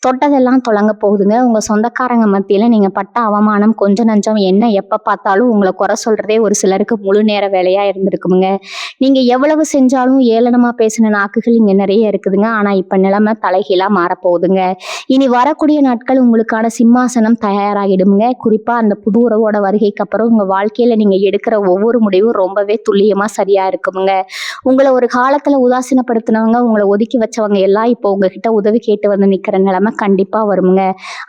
தொட்டதெல்லாம் தொடங்க போகுதுங்க. உங்க சொந்தக்காரங்க மத்தியில நீங்க பட்ட அவமானம் கொஞ்சம் நஞ்சம் என்ன, எப்ப பார்த்தாலும் உங்களை குறை சொல்றதே ஒரு சிலருக்கு முழு நேர வேலையா இருந்திருக்குமுங்க. நீங்க எவ்வளவு செஞ்சாலும் ஏளனமா பேசின நாக்குகள் இங்க நிறைய இருக்குதுங்க. ஆனா இப்ப நிலைமை தலைகீழா மாறப்போகுதுங்க. இனி வரக்கூடிய நாட்கள் உங்களுக்கான சிம்மாசனம் தயாராகிடுங்க. குறிப்பா அந்த புது உறவோட வருகைக்கு அப்புறம் உங்க வாழ்க்கையில நீங்க எடுக்கிற ஒவ்வொரு முடிவும் ரொம்பவே துல்லியமா சரியா இருக்குமுங்க. உங்களை ஒரு காலத்துல உதாசீனப்படுத்தினவங்க, உங்களை ஒதுக்கி வச்சவங்க எல்லாம் இப்போ உங்ககிட்ட உதவி கேட்டு வந்து நிக்கிற நிலைமை கண்டிப்பா வருமுங்க.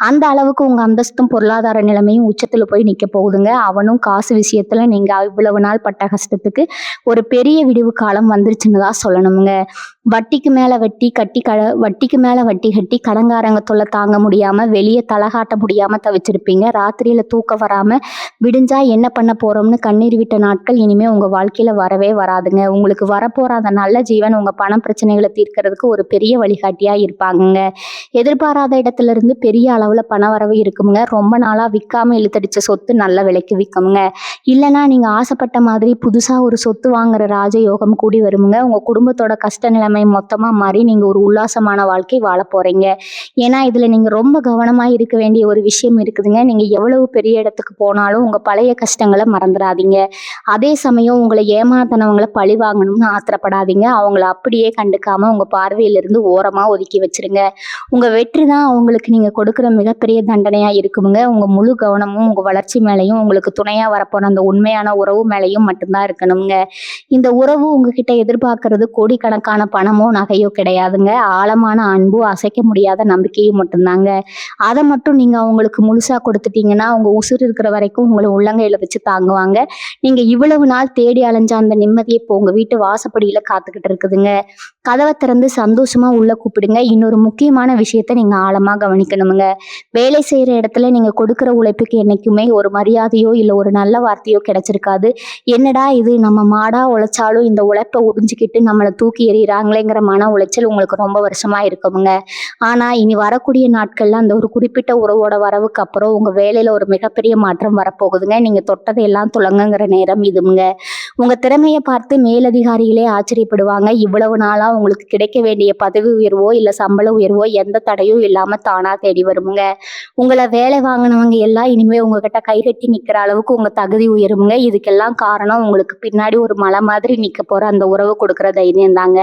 அந்த அளவுக்கு உங்க அந்தஸ்தும் பொருளாதார நிலைமையும் உச்சத்துல போய் நிக்க போகுதுங்க. அவனும் காசு விஷயத்துல நீங்க இவ்வளவு நாள் பட்ட கஷ்டத்துக்கு ஒரு பெரிய விடிவு காலம் வந்துருச்சுன்னு தான் சொல்லணுமுங்க. வட்டிக்கு மேல வட்டிக்கு மேல வட்டி கட்டி கடன்காரங்க தொல்லை தாங்க முடியாம வெளியே தலகாட்ட முடியாம தவிச்சிருப்பீங்க. ராத்திரியில தூக்கம் வராம விடிஞ்சா என்ன பண்ண போறோம்னு கண்ணீர் விட்ட நாட்கள் இனிமே உங்க வாழ்க்கையில வரவே வராதுங்க. உங்களுக்கு வரப்போற அந்த நல்ல ஜீவன் உங்க பண பிரச்சனைகளை தீர்க்கறதுக்கு ஒரு பெரிய வழிகாட்டியா இருப்பாங்கங்க. எதிர்பாராத இடத்துல இருந்து பெரிய அளவுல பண வரவு இருக்குமுங்க. ரொம்ப நாளா விற்காம இழுத்தடிச்ச சொத்து நல்ல விலைக்கு விற்குமுங்க. இல்லைன்னா நீங்க ஆசைப்பட்ட மாதிரி புதுசா ஒரு சொத்து வாங்குற ராஜயோகம் கூடி வருமுங்க. உங்க குடும்பத்தோட கஷ்ட நிலைமை மொத்தமா மாறி நீங்க ஒரு உல்லாசமான வாழ்க்கை வாழ போறீங்க. ஏன்னா இதுல நீங்க ரொம்ப கவனமா இருக்க வேண்டிய ஒரு விஷயம் இருக்குதுங்க. நீங்க எவ்வளவு பெரிய இடத்துக்கு போனாலும் உங்க பழைய கஷ்டங்களை மறந்துடாதீங்க. அதே சமயம் உங்களை ஏமாத்தினவங்களை பழி வாங்கணும்னு ஆத்திரப்படாதீங்க. அவங்கள அப்படியே கண்டுக்காம உங்க பார்வையிலிருந்து ஓரமா ஒதுக்கி வச்சிருங்க. உங்க வெற்றி தான் அவங்களுக்கு நீங்க கொடுக்குற மிகப்பெரிய தண்டனையா இருக்குமுங்க. உங்க முழு கவனமும் உங்க வளர்ச்சி மேலையும் உங்களுக்கு துணையா வரப்போன அந்த உண்மையான உறவு மேலையும் மட்டும்தான் இருக்கணுங்க. இந்த உறவு உங்ககிட்ட எதிர்பார்க்கறது கோடிக்கணக்கான பணமோ நகையோ கிடையாதுங்க. ஆழமான அன்பு, அசைக்க முடியாத நம்பிக்கையும் மட்டும்தாங்க. அதை மட்டும் நீங்க அவங்களுக்கு முழுசா கொடுத்துட்டீங்கன்னா உங்க உசுறு இருக்கிற வரைக்கும் உங்களை உள்ளங்கையில வச்சு தாங்குவாங்க. நீங்க இவ்வளவு நாள் தேடி அலைஞ்ச அந்த நிம்மதியை இப்போ உங்க வீட்டு வாசப்படியில காத்துக்கிட்டு இருக்குதுங்க. கதவை திறந்து சந்தோஷமா உள்ள கூப்பிடுங்க. இன்னொரு முக்கியமான விஷயத்த நீங்க ஆழமா கவனிக்கணுமுங்க. வேலை செய்யற இடத்துல நீங்க கொடுக்குற உழைப்புக்கு என்னைக்குமே ஒரு மரியாதையோ இல்ல ஒரு நல்ல வார்த்தையோ கிடைச்சிருக்காது. என்னடா இது, நம்ம மாடா உழைச்சாலும் இந்த உழைப்பை உறிஞ்சிக்கிட்டு நம்மளை தூக்கி எறிகிறாங்களேங்கிற மன உளைச்சல் உங்களுக்கு ரொம்ப வருஷமா இருக்குமுங்க. ஆனா இனி வரக்கூடிய நாட்கள்ல அந்த ஒரு குறிப்பிட்ட உறவோட வரவுக்கு அப்புறம் உங்க வேலையில ஒரு மிகப்பெரிய மாற்றம் வரப்போகுதுங்க. நீங்க தொட்டதை எல்லாம் துலங்குங்கிற நேரம் இதுங்க. உங்க திறமையை பார்த்து மேலதிகாரிகளே ஆச்சரியப்படுவாங்க. இவ்வளவு நாளா உங்களுக்கு கிடைக்க வேண்டிய பதவி உயர்வோ இல்ல சம்பள உயர்வோ எந்த தடையும் இல்லாம தானா தேடி வருமுங்க. உங்களை வேலை வாங்கினவங்க எல்லாம் இனிமே உங்ககிட்ட கைகட்டி நிக்கிற அளவுக்கு உங்க தகுதி உயருமுங்க. இதுக்கெல்லாம் காரணம் உங்களுக்கு பின்னாடி ஒரு மலை மாதிரி நிக்க போற அந்த உறவு கொடுக்குற தைரியம் தாங்க.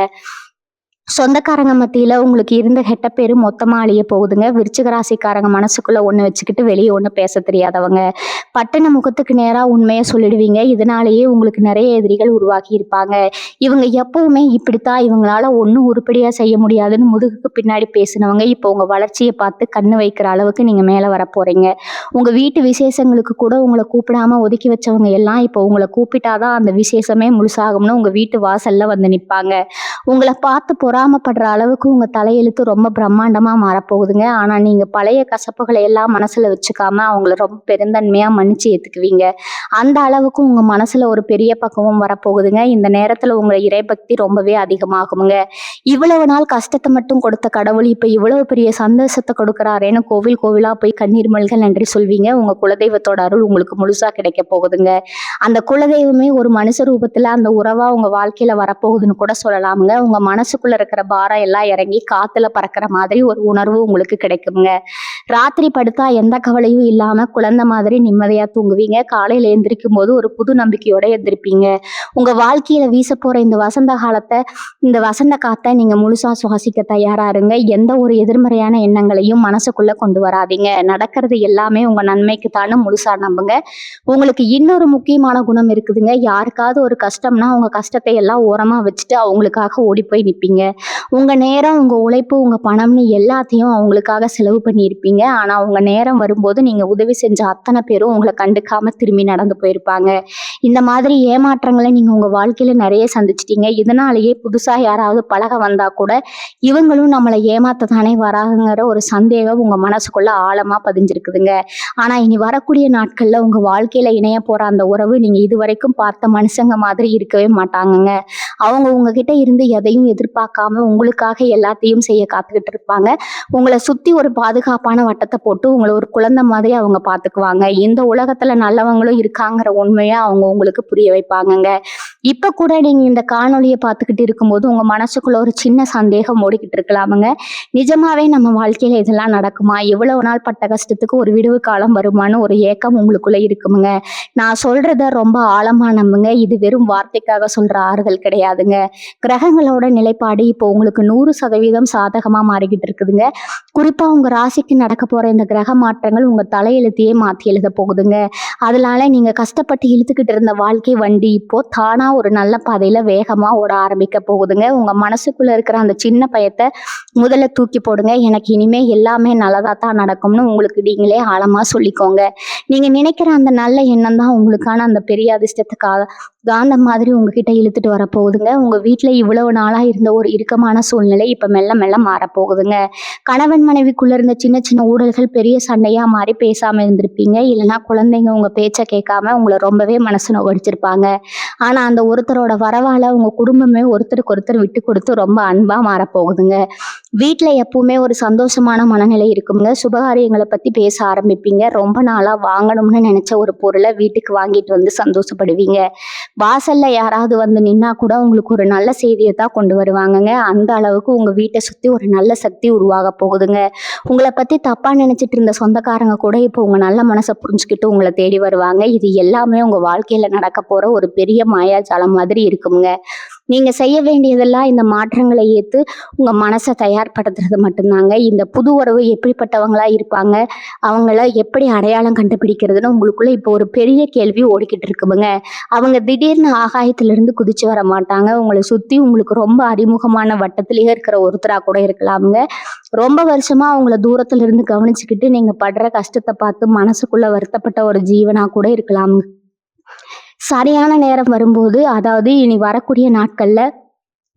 சொந்தக்காரங்க மத்தியில உங்களுக்கு இருந்த கெட்ட பேரு மொத்தமா அழிய போகுதுங்க. விருச்சிக ராசிக்காரங்க மனசுக்குள்ள ஒண்ணு வச்சுக்கிட்டு வெளியே ஒண்ணு பேச தெரியாதவங்க. பட்டண முகத்துக்கு நேரா உண்மையை சொல்லிடுவீங்க. இதனாலேயே உங்களுக்கு நிறைய எதிரிகள் உருவாக்கி இருப்பாங்க. இவங்க எப்பவுமே இப்படித்தான், இவங்களால ஒன்றும் உருப்படியா செய்ய முடியாதுன்னு முதுகுக்கு பின்னாடி பேசினவங்க இப்போ உங்க வளர்ச்சியை பார்த்து கண்ணு வைக்கிற அளவுக்கு நீங்க மேல வர போறீங்க. உங்க வீட்டு விசேஷங்களுக்கு கூட உங்களை கூப்பிடாம ஒதுக்கி வச்சவங்க எல்லாம் இப்போ உங்களை கூப்பிட்டாதான் அந்த விசேஷமே முழுசாகும்னு உங்க வீட்டு வாசல்ல வந்து நிற்பாங்க. உங்களை பார்த்து பொறாமப்படுற அளவுக்கு உங்க தலையெழுத்து ரொம்ப பிரம்மாண்டமா மாறப்போகுதுங்க. ஆனா நீங்க பழைய கசப்புகளை எல்லாம் மனசுல வச்சுக்காம அவங்கள ரொம்ப பெருந்தன்மையா மன்னிச்சு ஏத்துக்குவீங்க. அந்த அளவுக்கு உங்க மனசுல ஒரு பெரிய பக்குவம் வரப்போகுதுங்க. இந்த நேரத்துல உங்க இறைபக்தி ரொம்பவே அதிகமாகுங்க. இவ்வளவு நாள் கஷ்டத்தை மட்டும் கொடுத்த கடவுள் இப்ப இவ்வளவு பெரிய சந்தோஷத்தை கொடுக்குறாரேன்னு கோவில் கோவிலா போய் கண்ணீர் மல்க நன்றி சொல்வீங்க. உங்க குலதெய்வத்தோட அருள் உங்களுக்கு முழுசா கிடைக்க போகுதுங்க. அந்த குலதெய்வமே ஒரு மனுஷ ரூபத்துல அந்த உறவா உங்க வாழ்க்கையில வரப்போகுதுன்னு கூட சொல்லலாமுங்க. உங்க மனசுக்குள்ள இருக்கிற பாரம் எல்லாம் இறங்கி காத்துல பறக்கிற மாதிரி ஒரு உணர்வு உங்களுக்கு கிடைக்குங்க. ராத்திரி படுத்தா எந்த கவலையும் இல்லாம குழந்தை மாதிரி நிம்மதியா தூங்குவீங்க. காலையில எந்திரிக்கும் போது ஒரு புது நம்பிக்கையோட எந்திரிப்பீங்க. உங்க வாழ்க்கையில வீச போற இந்த வசந்த காத்தை நீங்க முழுசா சுவாசிக்க தயாரா இருங்க. எந்த ஒரு எதிர்மறையான எண்ணங்களையும் மனசுக்குள்ள கொண்டு வராதீங்க. நடக்கிறது எல்லாமே உங்க நன்மைக்கு தானே முழுசா நம்புங்க. உங்களுக்கு இன்னொரு முக்கியமான குணம் இருக்குதுங்க. யாருக்காவது ஒரு கஷ்டம்னா உங்க கஷ்டத்தை எல்லாம் ஓரமா வச்சுட்டு அவங்களுக்காக ஓடி போய் நிற்பீங்க. உங்க நேரம், உங்க உழைப்பு, உங்க பணம்னு எல்லாத்தையும் அவங்களுக்காக செலவு பண்ணியிருப்பீங்க. ஆனா உங்க நேரம் வரும்போது நீங்க உதவி செஞ்ச அத்தனை பேரும் உங்களை கண்டுக்காம திரும்பி நடந்து போயிருப்பாங்க. இந்த மாதிரி ஏமாற்றங்களை நீங்க உங்க வாழ்க்கையில நிறைய சந்திச்சிட்டீங்க. இதனாலேயே புதுசா யாராவது பழக வந்தா கூட இவங்களும் நம்மளை ஏமாத்தத்தானே வராங்கிற ஒரு சந்தேகம் உங்க மனசுக்குள்ள ஆழமா பதிஞ்சிருக்குதுங்க. ஆனா இனி வரக்கூடிய நாட்கள்ல உங்க வாழ்க்கையில இணைய போற அந்த உறவு நீங்க இதுவரைக்கும் பார்த்த மனுஷங்க மாதிரி இருக்கவே மாட்டாங்கங்க. அவங்க உங்ககிட்ட இருந்து எதையும் எதிர்பார்க்காம உங்களுக்காக எல்லாத்தையும் செய்ய காத்துக்கிட்டு இருப்பாங்க. உங்களை சுத்தி ஒரு பாதுகாப்பான வட்டத்தை போட்டு உங்களை ஒரு குழந்தை மாதிரி அவங்க பார்த்துக்குவாங்க. இந்த உலகத்துல நல்லவங்களும் இருக்காங்கிற உண்மையை அவங்க உங்களுக்கு புரிய வைப்பாங்கங்க. இப்ப கூட நீங்க இந்த காணொலியை பார்த்துக்கிட்டு இருக்கும்போது உங்க மனசுக்குள்ள ஒரு சின்ன சந்தேகம் ஓடிக்கிட்டு இருக்கலாமுங்க. நிஜமாவே நம்ம வாழ்க்கையில இதெல்லாம் நடக்குமா? எவ்வளவு நாள் பட்ட கஷ்டத்துக்கு ஒரு விடுவு காலம் வருமானு ஒரு ஏக்கம் உங்களுக்குள்ள இருக்குமுங்க. நான் சொல்றத ரொம்ப ஆழமா நம்புங்க. இது வெறும் வார்த்தைக்காக சொல்ற ஆறுதல் கிடையாதுங்க. கிரகங்களோட நிலைப்பாடு இப்போ உங்களுக்கு 100% சாதகமா மாறிக்கிட்டு இருக்குதுங்க. குறிப்பா உங்க ராசிக்கு நடக்க போற இந்த கிரக மாற்றங்கள் உங்க தலையெழுத்தையே மாத்தி எழுத போகுதுங்க. அதனால நீங்க கஷ்டப்பட்டு இழுத்துக்கிட்டு இருந்த வாழ்க்கை வண்டி இப்போ தானா ஒரு நல்ல பாதையில வேகமா ஓட ஆரம்பிக்க போகுதுங்க. உங்க மனசுக்குள்ள இருக்கிற அந்த சின்ன பயத்தை முதல்ல தூக்கி போடுங்க. எனக்கு இனிமே எல்லாமே நல்லதா தான் நடக்கும்னு உங்களுக்கு நீங்களே ஆழமா சொல்லிக்கோங்க. நீங்க நினைக்கிற அந்த நல்ல எண்ணம் தான் உங்களுக்கான அந்த பெரிய அதிர்ஷ்டத்துக்காக காந்தம் மாதிரி உங்ககிட்ட இழுத்துட்டு வரப்போகுதுங்க. உங்க வீட்ல இவ்வளவு நாளா இருந்த ஒரு இறுக்கமான சூழ்நிலை இப்ப மெல்ல மெல்ல மாறப்போகுதுங்க. கணவன் மனைவிக்குள்ள இருந்த சின்ன சின்ன ஊடல்கள் பெரிய சண்டையா மாறி பேசாம இருந்திருப்பீங்க. இல்லைன்னா குழந்தைங்க உங்க பேச்ச கேட்காம உங்களை ரொம்பவே மனசு நோகடிச்சிருப்பாங்க. ஆனா அந்த ஒருத்தரோட வரவால உங்க குடும்பமே ஒருத்தருக்கு ஒருத்தர் விட்டு கொடுத்து ரொம்ப அன்பா மாறப்போகுதுங்க. வீட்ல எப்பவுமே ஒரு சந்தோஷமான மனநிலை இருக்குங்க. சுபகாரியங்களை பத்தி பேச ஆரம்பிப்பீங்க. ரொம்ப நாளா வாங்கணும்னு நினைச்ச ஒரு பொருளை வீட்டுக்கு வாங்கிட்டு வந்து சந்தோஷப்படுவீங்க. வாசல்ல யாராவது வந்து நின்னா கூட உங்களுக்கு ஒரு நல்ல செய்தியை தான் கொண்டு வருவாங்கங்க. அந்த அளவுக்கு உங்க வீட்டை சுத்தி ஒரு நல்ல சக்தி உருவாக போகுதுங்க. உங்களை பத்தி தப்பா நினைச்சிட்டு இருந்த சொந்தக்காரங்க கூட இப்போ உங்க நல்ல மனசை புரிஞ்சுக்கிட்டு உங்களை தேடி வருவாங்க. இது எல்லாமே உங்க வாழ்க்கையில நடக்க போற ஒரு பெரிய மாயாஜாலம் மாதிரி இருக்குங்க. நீங்க செய்ய வேண்டியதெல்லாம் இந்த மாற்றங்களை ஏத்து உங்க மனசை தயார்படுத்துறது மட்டும்தாங்க. இந்த புது உறவு எப்படிப்பட்டவங்களா இருப்பாங்க, அவங்கள எப்படி அடையாளம் கண்டுபிடிக்கிறதுன்னு உங்களுக்குள்ள இப்போ ஒரு பெரிய கேள்வி ஓடிக்கிட்டு இருக்குமுங்க. அவங்க திடீர்னு ஆகாயத்திலிருந்து குதிச்சு வர மாட்டாங்க. உங்களை சுத்தி உங்களுக்கு ரொம்ப அறிமுகமான வட்டத்திலேயே இருக்கிற ஒருத்தரா கூட இருக்கலாமுங்க. ரொம்ப வருஷமா அவங்கள தூரத்துல இருந்து கவனிச்சுக்கிட்டு நீங்க படுற கஷ்டத்தை பார்த்து மனசுக்குள்ள வருத்தப்பட்ட ஒரு ஜீவனா கூட இருக்கலாமுங்க. சரியான நேரம் வரும்போது, அதாவது இனி வரக்கூடிய நாட்கள்ல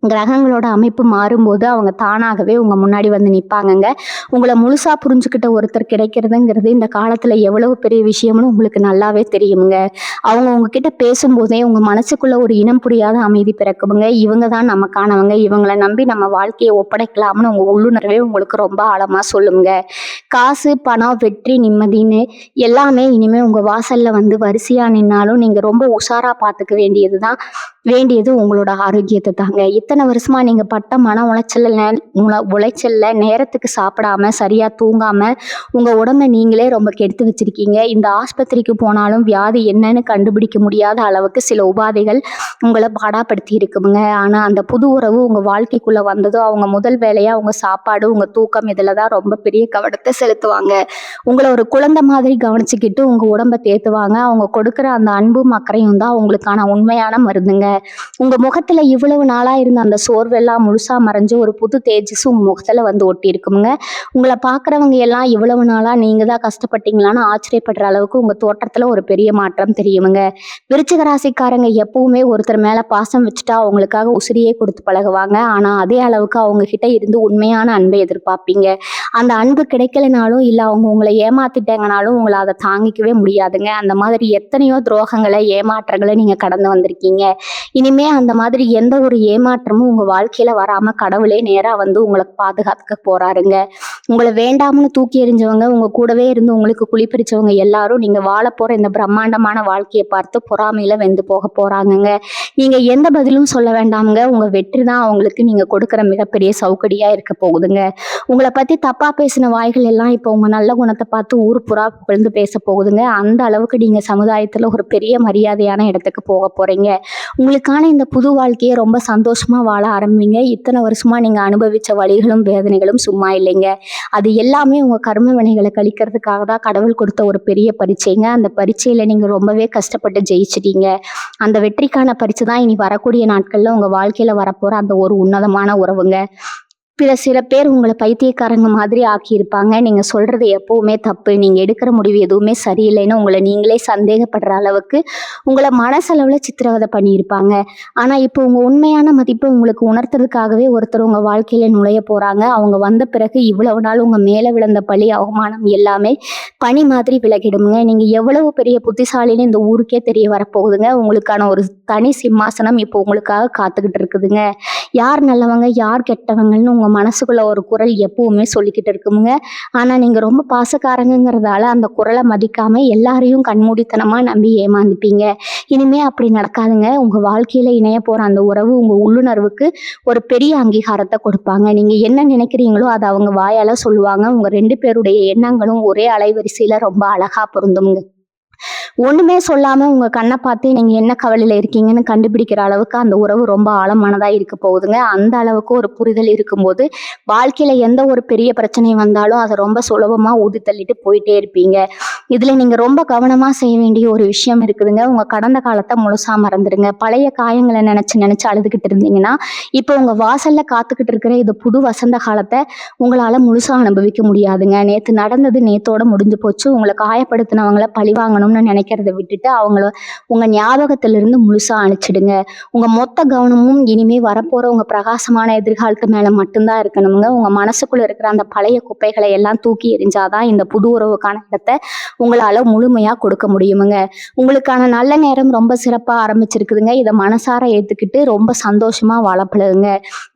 கிரகங்களோட அமைப்பு மாறும்போது அவங்க தானாகவே உங்க முன்னாடி வந்து நிப்பாங்கங்க. உங்களை முழுசா புரிஞ்சுக்கிட்ட ஒருத்தர் கிடைக்கிறதுங்கிறது இந்த காலத்துல எவ்வளவு பெரிய விஷயம்னு உங்களுக்கு நல்லாவே தெரியுமுங்க. அவங்க உங்ககிட்ட பேசும்போதே உங்க மனசுக்குள்ள ஒரு இனம் புரியாத அமைதி பிறக்குமுங்க. இவங்க தான் நமக்கானவங்க, இவங்களை நம்பி நம்ம வாழ்க்கையை ஒப்படைக்கலாம்னு உங்க உள்ளுணர்வே உங்களுக்கு ரொம்ப ஆழமா சொல்லுங்க. காசு, பணம், வெற்றி, நிம்மதின்னு எல்லாமே இனிமே உங்க வாசல்ல வந்து வரிசையா நின்னாலும் நீங்க ரொம்ப உஷாரா பார்த்துக்க வேண்டியது உங்களோட ஆரோக்கியத்தை தாங்க. இத்தனை வருஷமா நீங்க பட்ட மன உளைச்சல்ல நேரத்துக்கு சாப்பிடாம சரியா தூங்காம உங்க உடம்ப நீங்களே ரொம்ப கெடுத்து வச்சிருக்கீங்க. இந்த ஆஸ்பத்திரிக்கு போனாலும் வியாதி என்னன்னு கண்டுபிடிக்க முடியாத அளவுக்கு சில உபாதைகள் உங்களை பாடாப்படுத்தி இருக்குங்க. ஆனா அந்த புது உறவு உங்க வாழ்க்கைக்குள்ள வந்ததும் அவங்க முதல் வேலையா உங்க சாப்பாடு, உங்க தூக்கம் இதுலதான் ரொம்ப பெரிய கவனத்தை செலுத்துவாங்க. உங்களை ஒரு குழந்தை மாதிரி கவனிச்சுக்கிட்டு உங்க உடம்ப தேத்துவாங்க. அவங்க கொடுக்குற அந்த அன்பும் அக்கறையும் தான் உங்களுக்கான உண்மையான மருந்துங்க. உங்க முகத்துல இவ்வளவு நாளா இருந்த அந்த சோர்வெல்லாம் முழுசா மறைஞ்சு ஒரு புது தேஜஸ் உங்க முகத்துல வந்து ஒட்டி இருக்குங்க. உங்களை பாக்குறவங்க எல்லாம் இவ்வளவு நாளா நீங்க தான் கஷ்டப்பட்டீங்களான்னு ஆச்சரியப்படுற அளவுக்கு உங்க தோற்றத்துல ஒரு பெரிய மாற்றம் தெரியுமுங்க. விருச்சிக ராசிக்காரங்க எப்பவுமே ஒருத்தர் மேல பாசம் வச்சுட்டா அவங்களுக்காக உசிரியே கொடுத்து பழகுவாங்க. ஆனா அதே அளவுக்கு அவங்க கிட்ட இருந்து உண்மையான அன்பை எதிர்பார்ப்பீங்க. அந்த அன்பு கிடைக்கலனாலும் இல்ல அவங்க உங்களை ஏமாத்திட்டாங்கனாலும் உங்களை அதை தாங்கிக்கவே முடியாதுங்க. அந்த மாதிரி எத்தனையோ துரோகங்களை, ஏமாற்றங்களை நீங்க கடந்து வந்திருக்கீங்க. இனிமே அந்த மாதிரி எந்த ஒரு ஏமாற்றமும் உங்க வாழ்க்கையில வராம கடவுளே நேரா வந்து உங்களை பாதுகாத்துக்க போறாருங்க. உங்களை வேண்டாம்னு தூக்கி எறிஞ்சவங்க, உங்க கூடவே இருந்து உங்களுக்கு குளிப்பறிச்சவங்க எல்லாரும் நீங்க வாழ போற இந்த பிரம்மாண்டமான வாழ்க்கையை பார்த்து பொறாமையில வெந்து போக போறாங்கங்க. நீங்க எந்த பதிலும் சொல்ல வேண்டாமுங்க. உங்க வெற்றி தான் அவங்களுக்கு நீங்க கொடுக்குற மிகப்பெரிய சௌகடியா இருக்க போகுதுங்க. உங்களை பத்தி தப்பா பேசின வாய்கள் எல்லாம் இப்போ உங்க நல்ல குணத்தை பார்த்து ஊர் புறா புகழ்ந்து பேச போகுதுங்க. அந்த அளவுக்கு நீங்க சமுதாயத்துல ஒரு பெரிய மரியாதையான இடத்துக்கு போக போறீங்க. உங்களுக்கான இந்த புது வாழ்க்கையை ரொம்ப சந்தோஷமா வாழ ஆரம்பிங்க. இத்தனை வருஷமா நீங்க அனுபவிச்ச வலிகளும் வேதனைகளும் சும்மா இல்லைங்க. அது எல்லாமே உங்க கர்ம வினைகளை கழிக்கிறதுக்காக தான் கடவுள் கொடுத்த ஒரு பெரிய பரீட்சைங்க. அந்த பரீட்சையில நீங்க ரொம்பவே கஷ்டப்பட்டு ஜெயிச்சிட்டீங்க. அந்த வெற்றிக்கான பரிசு தான் இனி வரக்கூடிய நாட்கள்ல உங்க வாழ்க்கையில வரப்போற அந்த ஒரு உன்னதமான உறவுங்க. சில பேர் உங்களை பைத்தியக்காரங்க மாதிரி ஆக்கியிருப்பாங்க. நீங்க சொல்றது எப்பவுமே தப்பு, நீங்க எடுக்கிற முடிவு எதுவுமே சரியில்லைன்னு உங்களை நீங்களே சந்தேகப்படுற அளவுக்கு உங்களை மனசளவுல சித்திரவதை பண்ணியிருப்பாங்க. ஆனா இப்போ உங்க உண்மையான மதிப்பை உங்களுக்கு உணர்த்துறதுக்காகவே ஒருத்தர் உங்க வாழ்க்கையில நுழைய போறாங்க. அவங்க வந்த பிறகு இவ்வளவு நாள் உங்க மேல விழுந்த பழி, அவமானம் எல்லாமே பனி மாதிரி விலகிடுங்க. நீங்க எவ்வளவு பெரிய புத்திசாலின்னு இந்த ஊருக்கே தெரிய வரப்போகுதுங்க. உங்களுக்கான ஒரு தனி சிம்மாசனம் இப்போ உங்களுக்காக காத்துக்கிட்டு இருக்குதுங்க. யார் நல்லவங்க, யார் கெட்டவங்கன்னு உங்க மனசுக்குள்ள ஒரு குரல் எப்பவுமே சொல்லிக்கிட்டு இருக்குங்க. ஆனா நீங்க ரொம்ப பாசக்காரங்கிறதால அந்த குரலை மதிக்காம எல்லாரையும் கண்மூடித்தனமா நம்பி ஏமாந்துப்பீங்க. இனிமே அப்படி நடக்காதுங்க. உங்க வாழ்க்கையில இணைய போற அந்த உறவு உங்க உள்ளுணர்வுக்கு ஒரு பெரிய அங்கீகாரத்தை கொடுப்பாங்க. நீங்க என்ன நினைக்கிறீங்களோ அதை அவங்க வாயால சொல்லுவாங்க. உங்க 2 பேருடைய எண்ணங்களும் ஒரே அலைவரிசையில ரொம்ப அழகா பொருந்துங்க. ஒண்ணுமே சொல்லாம உங்க கண்ண பார்த்தே நீங்க என்ன கவலையில இருக்கீங்கன்னு கண்டுபிடிக்கிற அளவுக்கு அந்த உறவு ரொம்ப ஆழமானதா இருக்க போகுதுங்க. அந்த அளவுக்கு ஒரு புரிதல் இருக்கும்போது, வாழ்க்கையில எந்த ஒரு பெரிய பிரச்சனை வந்தாலும் அத ரொம்ப சுலபமா ஊதி தள்ளிட்டு போயிட்டே இருப்பீங்க. இதுல நீங்க ரொம்ப கவனமா செய்ய வேண்டிய ஒரு விஷயம் இருக்குதுங்க. உங்க கடந்த காலத்த முழுசா மறந்துருங்க. பழைய காயங்கள நெனச்சு நெனச்சு அழுதுகிட்டு இருந்தீங்கன்னா, இப்போ உங்க வாசல்ல காத்துக்கிட்டு இருக்கிற இது புது வசந்த காலத்த உங்களால முழுசா அனுபவிக்க முடியாதுங்க. நேத்து நடந்தது நேத்தோட முடிஞ்சு போச்சு. உங்கள காயப்படுத்தினவங்கள பழிவாங்கணும்னு நெனைக்கிறத விட்டுட்டு, அவங்கள உங்க ஞாபகத்திலிருந்து முழுசா அழிச்சிடுங்க. உங்க மொத்த கவனமும் இனிமே வரப்போற உங்க பிரகாசமான எதிர்காலத்து மேல மட்டும் தான் இருக்கணும்ங்க. உங்க மனசுக்குள்ள இருக்கிற அந்த பழைய குப்பைகளை எல்லாம் தூக்கி எறிஞ்சா தான் இந்த புது உறவுக்கான இடத்த உங்களால முழுமையா கொடுக்க முடியுமுங்க. உங்களுக்கான நல்ல நேரம் ரொம்ப சிறப்பா ஆரம்பிச்சிருக்குதுங்க. இத மனசார ஏத்துக்கிட்டு ரொம்ப சந்தோஷமா வாழ பழகுங்க.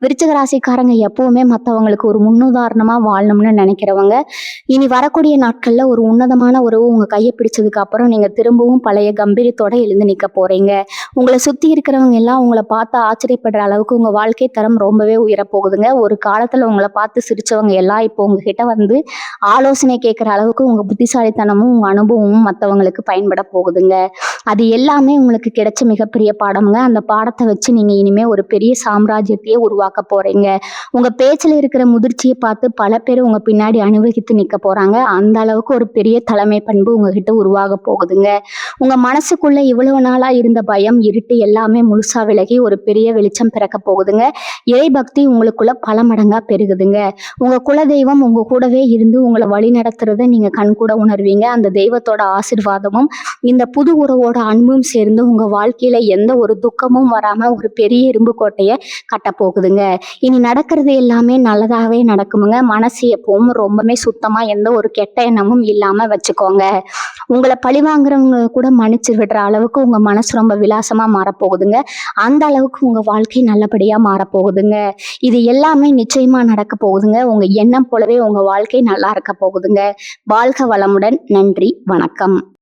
விருச்சிக ராசிக்காரங்க எப்பவுமே மத்தவங்களுக்கு ஒரு முன்னுதாரணமா வாழணும்னு நினைக்கிறவங்க, இனி வரக்கூடிய நாட்கள்ல ஒரு உன்னதமான உறவு உங்க கைய பிடிச்சதுக்கு அப்புறம் நீங்க திரும்பவும் பழைய கம்பீரியத்தோட எழுந்து நிக்க போறீங்க. உங்கள சுத்தி இருக்கிறவங்க எல்லாம் உங்கள பார்த்து ஆச்சரியப்படுற அளவுக்கு உங்க வாழ்க்கை தரம் ரொம்பவே உயரப் போகுதுங்க. ஒரு காலத்துல உங்கள பார்த்து சிரிச்சவங்க எல்லாம் இப்போ உங்ககிட்ட வந்து ஆலோசனை கேட்கிற அளவுக்கு உங்க புத்திசாலித்தனமும், உங்க அனுபவமும் மத்தவங்களுக்கு பயன்பட போகுதுங்க. அது எல்லாமே உங்களுக்கு கிடைச்ச மிகப்பெரிய பாடம்ங்க. அந்த பாடத்த வச்சு நீங்க இனிமே ஒரு பெரிய சாம்ராஜ்யத்தையே உருவாக்க போறீங்க. உங்க பேச்சுல இருக்கிற முதிர்ச்சிய பார்த்து பல பேர் உங்க பின்னாடி அணிவகுத்து நிக்க போறாங்க. அந்த அளவுக்கு ஒரு பெரிய தலைமை பண்பு உங்ககிட்ட உருவாக போகுதுங்க. உங்க மனசுக்குள்ள இவ்வளவு நாளா இருந்த பயம், இருட்டு எல்லாமே முழுசா விலகி ஒரு பெரிய வெளிச்சம் பிறக்க போகுதுங்க. இறை பக்தி உங்களுக்குள்ள பல மடங்கா பெருகுதுங்க. உங்க குலதெய்வம் உங்க கூடவே இருந்து உங்கள வழி நடத்துறத நீங்க கண்கூட உணர்வீங்க. அந்த தெய்வத்தோட ஆசீர்வாதமும், இந்த புது உறவோட அன்பும் சேர்ந்து உங்க வாழ்க்கையில எந்த ஒரு துக்கமும் வராம ஒரு பெரிய இரும்பு கோட்டைய கட்டப் போகுதுங்க. இனி நடக்கிறது எல்லாமே நல்லதாவே நடக்குமுங்க. மனசு எப்பவும் ரொம்பவே சுத்தமா எந்த ஒரு கெட்ட எண்ணமும் இல்லாம வச்சுக்கோங்க. உங்கள பழிவாங்குறவங்க கூட மன்னிச்சு விடுற அளவுக்கு உங்க மனசு ரொம்ப விலாசமா மாறப்போகுதுங்க. அந்த அளவுக்கு உங்க வாழ்க்கை நல்லபடியா மாறப்போகுதுங்க. இது எல்லாமே நிச்சயமா நடக்க போகுதுங்க. உங்க எண்ணம் போலவே உங்க வாழ்க்கை நல்லா இருக்க போகுதுங்க. வாழ்க வளமுடன். நன்றி. வணக்கம்.